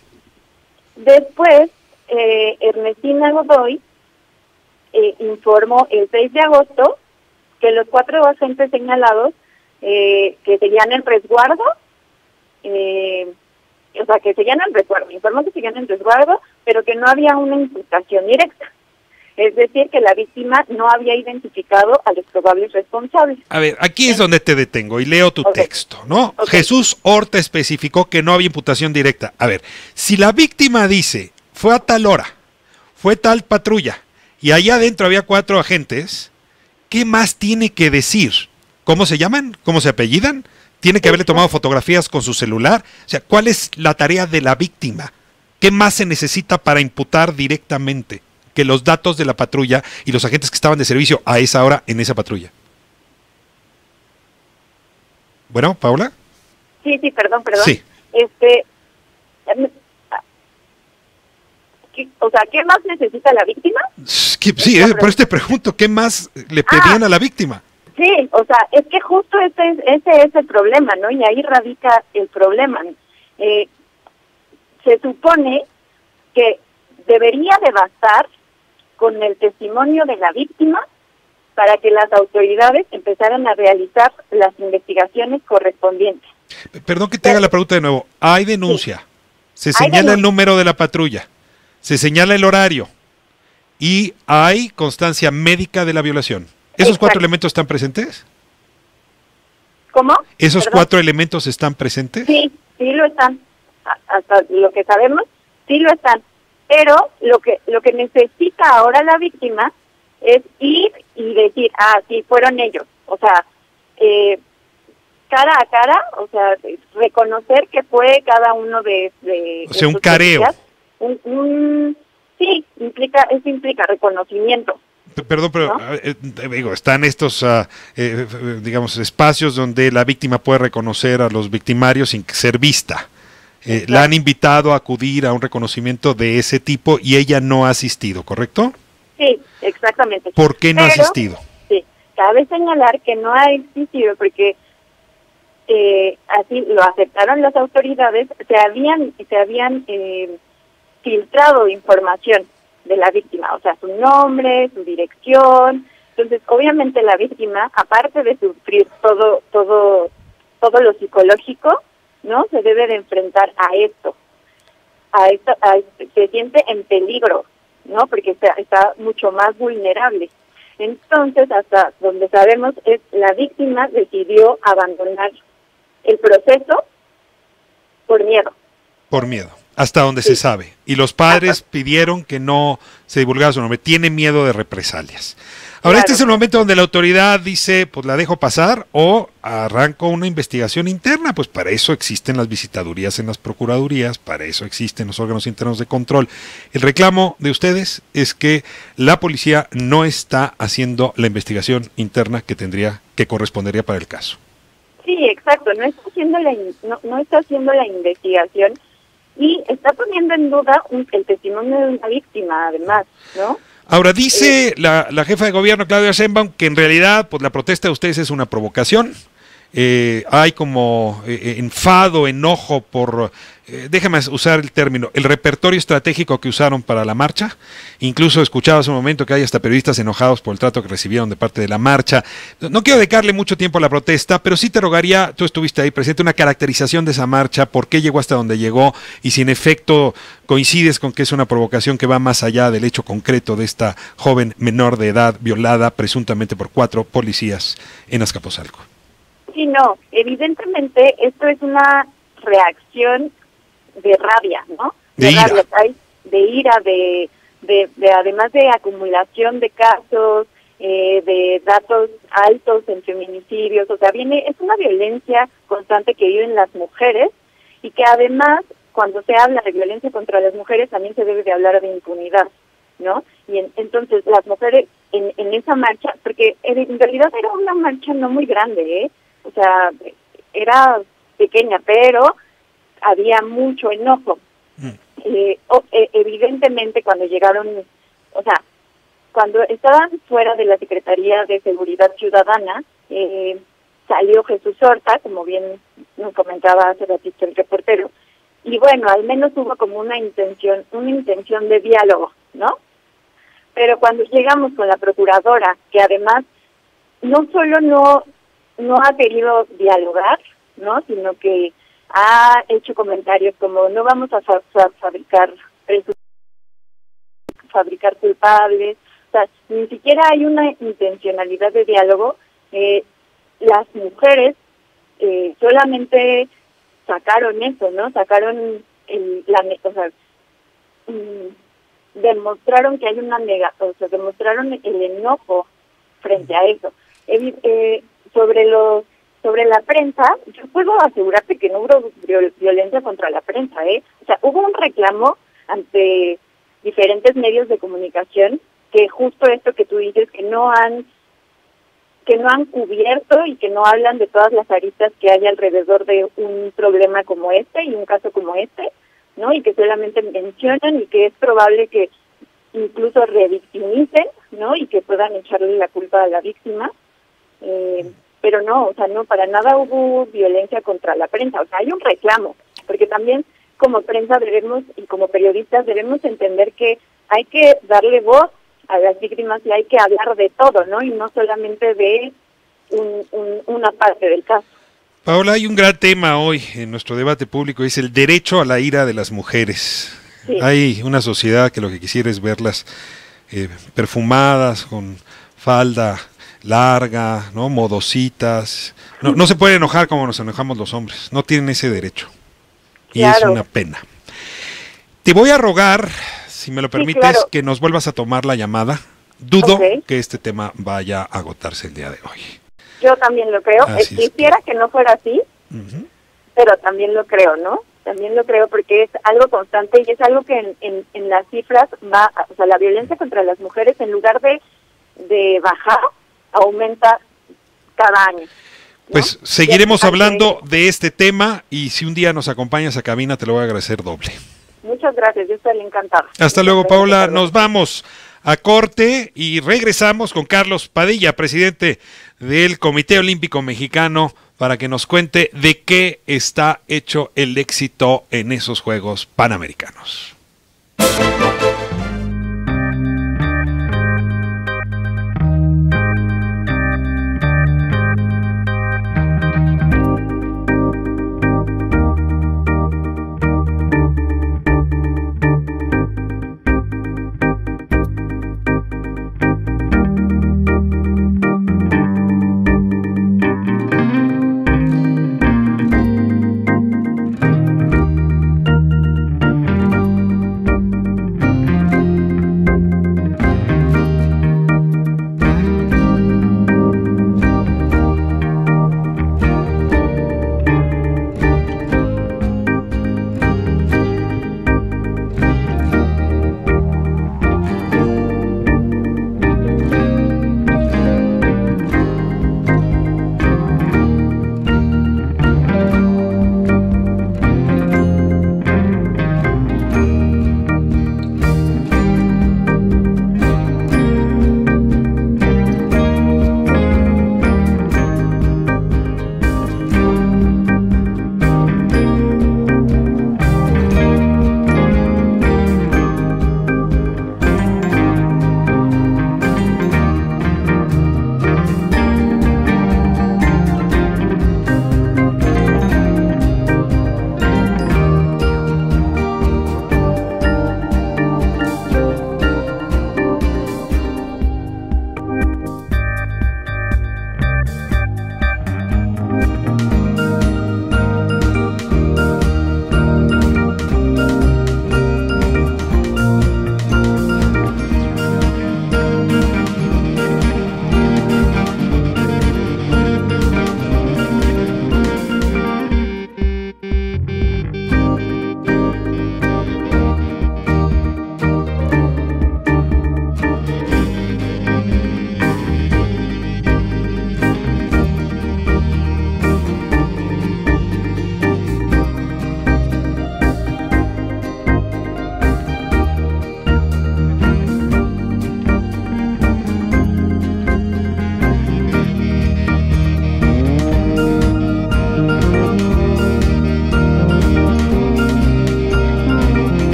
Después, Ernestina Godoy informó el 6 de agosto que los 4 agentes señalados que seguían en resguardo, informó que seguían en resguardo, pero que no había una imputación directa. Es decir, que la víctima no había identificado a los probables responsables. A ver, aquí es donde te detengo y leo tu texto, ¿no? Jesús Horta especificó que no había imputación directa. A ver, si la víctima dice, fue a tal hora, fue tal patrulla, y allá adentro había 4 agentes, ¿qué más tiene que decir? ¿Cómo se llaman? ¿Cómo se apellidan? ¿Tiene que haberle tomado fotografías con su celular? O sea, ¿cuál es la tarea de la víctima? ¿Qué más se necesita para imputar directamente que los datos de la patrulla y los agentes que estaban de servicio a esa hora en esa patrulla? Bueno, ¿Paula? Sí, perdón. Sí. ¿Qué más necesita la víctima? Sí, por eso te pregunto, ¿qué más le pedían a la víctima? Sí, o sea, es que justo ese es el problema, ¿no? Y ahí radica el problema. Se supone que debería de bastar con el testimonio de la víctima para que las autoridades empezaran a realizar las investigaciones correspondientes. Perdón que te haga la pregunta de nuevo. Hay denuncia, se señala el número de la patrulla, se señala el horario y hay constancia médica de la violación. ¿Esos 4 elementos están presentes? ¿Cómo? ¿Esos 4 elementos están presentes? Sí lo están. Hasta lo que sabemos, sí lo están. Pero lo que necesita ahora la víctima es ir y decir, sí, fueron ellos. O sea, cara a cara, o sea, reconocer que fue cada uno de o sea, un careo. Sí, eso implica reconocimiento. Perdón, pero digo, están estos, digamos, espacios donde la víctima puede reconocer a los victimarios sin ser vista. La han invitado a acudir a un reconocimiento de ese tipo y ella no ha asistido, ¿correcto? Sí, exactamente. ¿Por qué no ha asistido? Sí, cabe señalar que no ha existido porque así lo aceptaron las autoridades, se habían filtrado información de la víctima, o sea, su nombre, su dirección. Entonces, obviamente la víctima, aparte de sufrir todo lo psicológico, ¿no? Se debe de enfrentar a esto. se siente en peligro, ¿no? Porque está mucho más vulnerable. Entonces, hasta donde sabemos es la víctima decidió abandonar el proceso por miedo. Por miedo, hasta donde se sabe. Y los padres pidieron que no se divulgara su nombre. Tiene miedo de represalias. Ahora, este es el momento donde la autoridad dice, pues la dejo pasar o arranco una investigación interna. Pues para eso existen las visitadurías en las procuradurías, para eso existen los órganos internos de control. El reclamo de ustedes es que la policía no está haciendo la investigación interna que correspondería para el caso. Sí, exacto, no está haciendo la investigación y está poniendo en duda el testimonio de una víctima, además, ¿no? Ahora, dice la jefa de gobierno, Claudia Sheinbaum, que en realidad pues la protesta de ustedes es una provocación. Hay como enfado, enojo por, déjame usar el término, el repertorio estratégico que usaron para la marcha. Incluso escuchaba hace un momento que hay hasta periodistas enojados por el trato que recibieron de parte de la marcha. No quiero dedicarle mucho tiempo a la protesta, pero sí te rogaría, tú estuviste ahí presente, una caracterización de esa marcha, por qué llegó hasta donde llegó y si en efecto coincides con que es una provocación que va más allá del hecho concreto de esta joven menor de edad violada presuntamente por 4 policías en Azcapotzalco. Sí, no, evidentemente esto es una reacción de rabia, ¿no? De ira. Rabia, de ira, de además de acumulación de casos, de datos altos en feminicidios, o sea, es una violencia constante que viven las mujeres y que además, cuando se habla de violencia contra las mujeres, también se debe de hablar de impunidad, ¿no? Y entonces las mujeres en esa marcha, porque en realidad era una marcha no muy grande, o sea, era pequeña, pero había mucho enojo. Evidentemente cuando llegaron, o sea, cuando estaban fuera de la Secretaría de Seguridad Ciudadana, salió Jesús Horta, como bien nos comentaba hace ratito el reportero, y bueno, al menos hubo como una intención de diálogo, ¿no? Pero cuando llegamos con la procuradora, que además no solo no ha querido dialogar, ¿no? Sino que ha hecho comentarios como no vamos a fabricar culpables, o sea, ni siquiera hay una intencionalidad de diálogo. Las mujeres solamente sacaron eso, ¿no? Sacaron demostraron que hay demostraron el enojo frente a eso. Sobre la prensa, yo puedo asegurarte que no hubo violencia contra la prensa, O sea, hubo un reclamo ante diferentes medios de comunicación que justo esto que tú dices, que no han cubierto y que no hablan de todas las aristas que hay alrededor de un problema como este y un caso como este, ¿no? Y que solamente mencionan y que es probable que incluso revictimicen, ¿no? Y que puedan echarle la culpa a la víctima. Pero no, o sea, no, para nada hubo violencia contra la prensa, o sea, hay un reclamo, porque también como prensa debemos y como periodistas debemos entender que hay que darle voz a las víctimas y hay que hablar de todo, ¿no? Y no solamente de una parte del caso. Paola, hay un gran tema hoy en nuestro debate público, es el derecho a la ira de las mujeres. Sí. Hay una sociedad que lo que quisiera es verlas perfumadas, con falda larga, ¿no? Modositas. No se puede enojar como nos enojamos los hombres. No tienen ese derecho. Y claro, es una pena. Te voy a rogar, si me lo permites, claro, que nos vuelvas a tomar la llamada. Dudo que este tema vaya a agotarse el día de hoy. Yo también lo creo. Quisiera que no fuera así, pero también lo creo, ¿no? También lo creo porque es algo constante y es algo que en las cifras va, o sea, la violencia contra las mujeres en lugar de bajar, aumenta cada año, ¿no? Pues seguiremos hablando de este tema y si un día nos acompañas a cabina te lo voy a agradecer doble. Muchas gracias, yo estoy encantada. Hasta luego, Paola. Nos vamos a corte y regresamos con Carlos Padilla, presidente del Comité Olímpico Mexicano, para que nos cuente de qué está hecho el éxito en esos Juegos Panamericanos.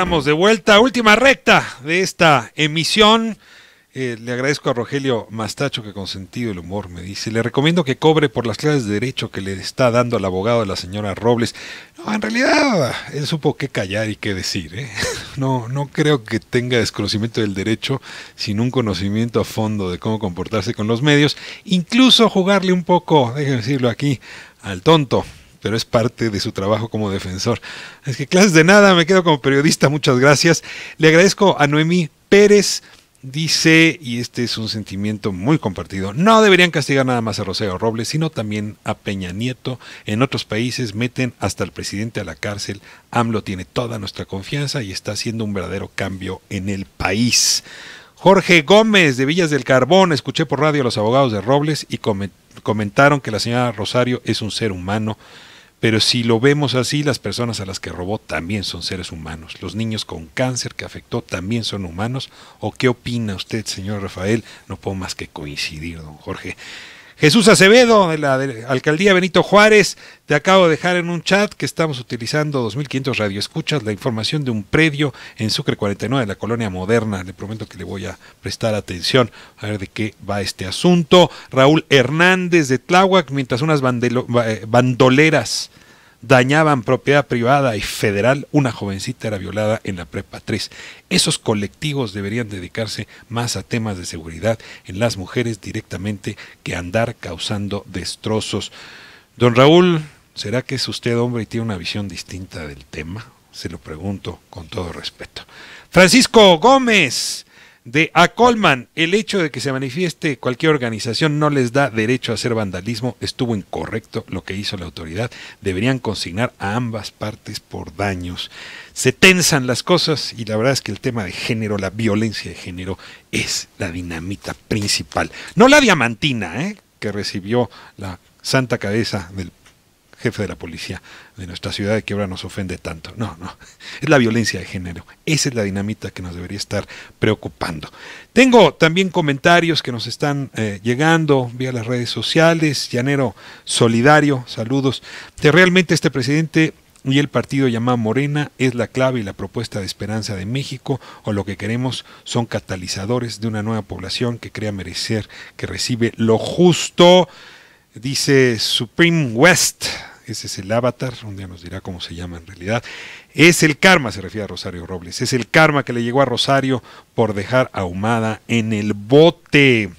estamos de vuelta, última recta de esta emisión. Le agradezco a Rogelio Mastacho que con sentido del humor me dice, le recomiendo que cobre por las clases de derecho que le está dando al abogado de la señora Robles. No, en realidad él supo qué callar y qué decir, ¿eh? No creo que tenga desconocimiento del derecho, sino un conocimiento a fondo de cómo comportarse con los medios, incluso jugarle un poco, déjenme decirlo aquí, al tonto, pero es parte de su trabajo como defensor. Es que clases de nada, me quedo como periodista, muchas gracias. Le agradezco a Noemí Pérez. Dice, y este es un sentimiento muy compartido, no deberían castigar nada más a Rosario Robles, sino también a Peña Nieto. En otros países meten hasta al presidente a la cárcel. AMLO tiene toda nuestra confianza y está haciendo un verdadero cambio en el país. Jorge Gómez de Villas del Carbón, escuché por radio a los abogados de Robles y comentaron que la señora Rosario es un ser humano. Pero si lo vemos así, las personas a las que robó también son seres humanos. Los niños con cáncer que afectó también son humanos. ¿O qué opina usted, señor Rafael? No puedo más que coincidir, don Jorge. Jesús Acevedo, de la Alcaldía Benito Juárez, te acabo de dejar en un chat que estamos utilizando 2500 radioescuchas, la información de un predio en Sucre 49 de la Colonia Moderna. Le prometo que le voy a prestar atención a ver de qué va este asunto. Raúl Hernández de Tláhuac, mientras unas bandoleras dañaban propiedad privada y federal, una jovencita era violada en la Prepa 3. Esos colectivos deberían dedicarse más a temas de seguridad en las mujeres directamente que andar causando destrozos. Don Raúl, ¿será que es usted hombre y tiene una visión distinta del tema? Se lo pregunto con todo respeto. Francisco Gómez de Acolman, el hecho de que se manifieste cualquier organización no les da derecho a hacer vandalismo. Estuvo incorrecto lo que hizo la autoridad. Deberían consignar a ambas partes por daños. Se tensan las cosas y la verdad es que el tema de género, la violencia de género, es la dinamita principal. No la diamantina, que recibió la santa cabeza del jefe de la policía de nuestra ciudad, que ahora nos ofende tanto. No, es la violencia de género. Esa es la dinamita que nos debería estar preocupando. Tengo también comentarios que nos están llegando vía las redes sociales. Llanero Solidario, saludos. Que realmente este presidente y el partido llamado Morena es la clave y la propuesta de esperanza de México, o lo que queremos son catalizadores de una nueva población que crea merecer, que recibe lo justo. Dice Supreme West, ese es el avatar, un día nos dirá cómo se llama en realidad. Es el karma, se refiere a Rosario Robles, es el karma que le llegó a Rosario por dejar ahumada en el bote.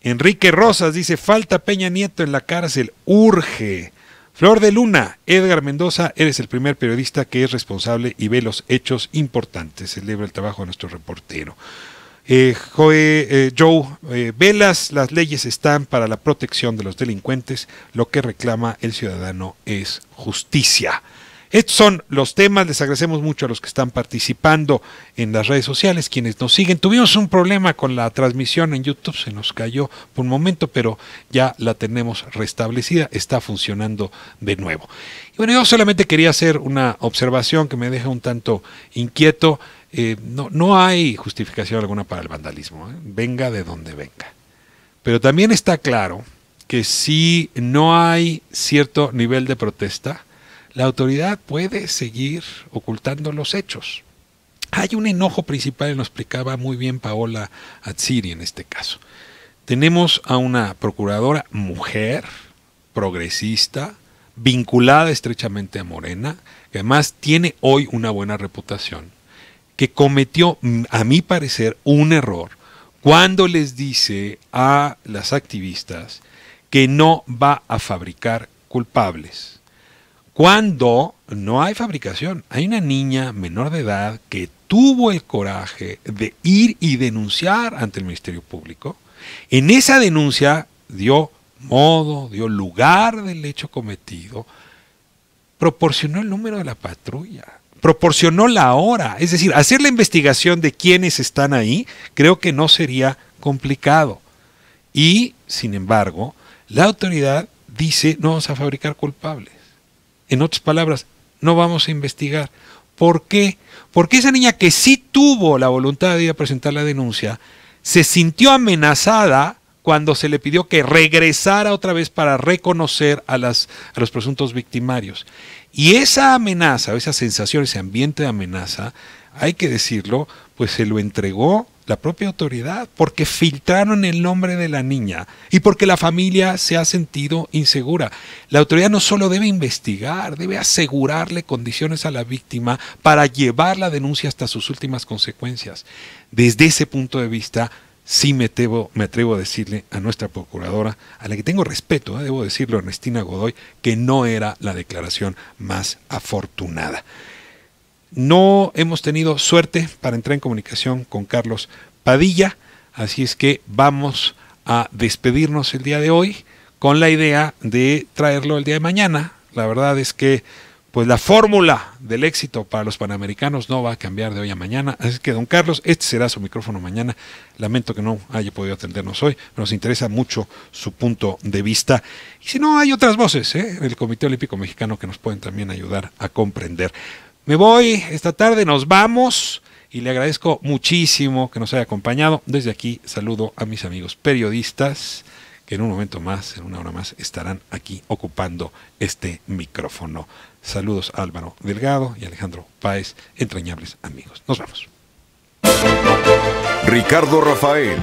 Enrique Rosas dice, falta Peña Nieto en la cárcel, urge. Flor de Luna, Edgar Mendoza, eres el primer periodista que es responsable y ve los hechos importantes. Celebra el trabajo de nuestro reportero. Joe Velas, las leyes están para la protección de los delincuentes. Lo que reclama el ciudadano es justicia. Estos son los temas. Les agradecemos mucho a los que están participando en las redes sociales, quienes nos siguen. Tuvimos un problema con la transmisión en YouTube, se nos cayó por un momento, pero ya la tenemos restablecida, está funcionando de nuevo. Y bueno, yo solamente quería hacer una observación que me deja un tanto inquieto. No hay justificación alguna para el vandalismo, venga de donde venga. Pero también está claro que si no hay cierto nivel de protesta, la autoridad puede seguir ocultando los hechos. Hay un enojo principal, y lo explicaba muy bien Paola Atziri en este caso. Tenemos a una procuradora mujer, progresista, vinculada estrechamente a Morena, que además tiene hoy una buena reputación, que cometió, a mi parecer, un error cuando les dice a las activistas que no va a fabricar culpables. Cuando no hay fabricación, hay una niña menor de edad que tuvo el coraje de ir y denunciar ante el Ministerio Público. En esa denuncia dio lugar del hecho cometido, proporcionó el número de la patrulla, proporcionó la hora, es decir, hacer la investigación de quiénes están ahí, creo que no sería complicado. Y, sin embargo, la autoridad dice, no vamos a fabricar culpables. En otras palabras, no vamos a investigar. ¿Por qué? Porque esa niña que sí tuvo la voluntad de ir a presentar la denuncia, se sintió amenazada cuando se le pidió que regresara otra vez para reconocer a los presuntos victimarios. Y esa amenaza, esa sensación, ese ambiente de amenaza, hay que decirlo, pues se lo entregó la propia autoridad, porque filtraron el nombre de la niña y porque la familia se ha sentido insegura. La autoridad no solo debe investigar, debe asegurarle condiciones a la víctima para llevar la denuncia hasta sus últimas consecuencias. Desde ese punto de vista, sí me atrevo a decirle a nuestra procuradora, a la que tengo respeto, debo decirlo, Ernestina Godoy, que no era la declaración más afortunada. No hemos tenido suerte para entrar en comunicación con Carlos Padilla, así es que vamos a despedirnos el día de hoy con la idea de traerlo el día de mañana. La verdad es que pues la fórmula del éxito para los panamericanos no va a cambiar de hoy a mañana, así que don Carlos, este será su micrófono mañana. Lamento que no haya podido atendernos hoy, pero nos interesa mucho su punto de vista. Y si no, hay otras voces en el Comité Olímpico Mexicano que nos pueden también ayudar a comprender. Me voy esta tarde, nos vamos y le agradezco muchísimo que nos haya acompañado. Desde aquí saludo a mis amigos periodistas que en un momento más, en una hora más, estarán aquí ocupando este micrófono. Saludos a Álvaro Delgado y Alejandro Páez, entrañables amigos. Nos vamos. Ricardo Rafael.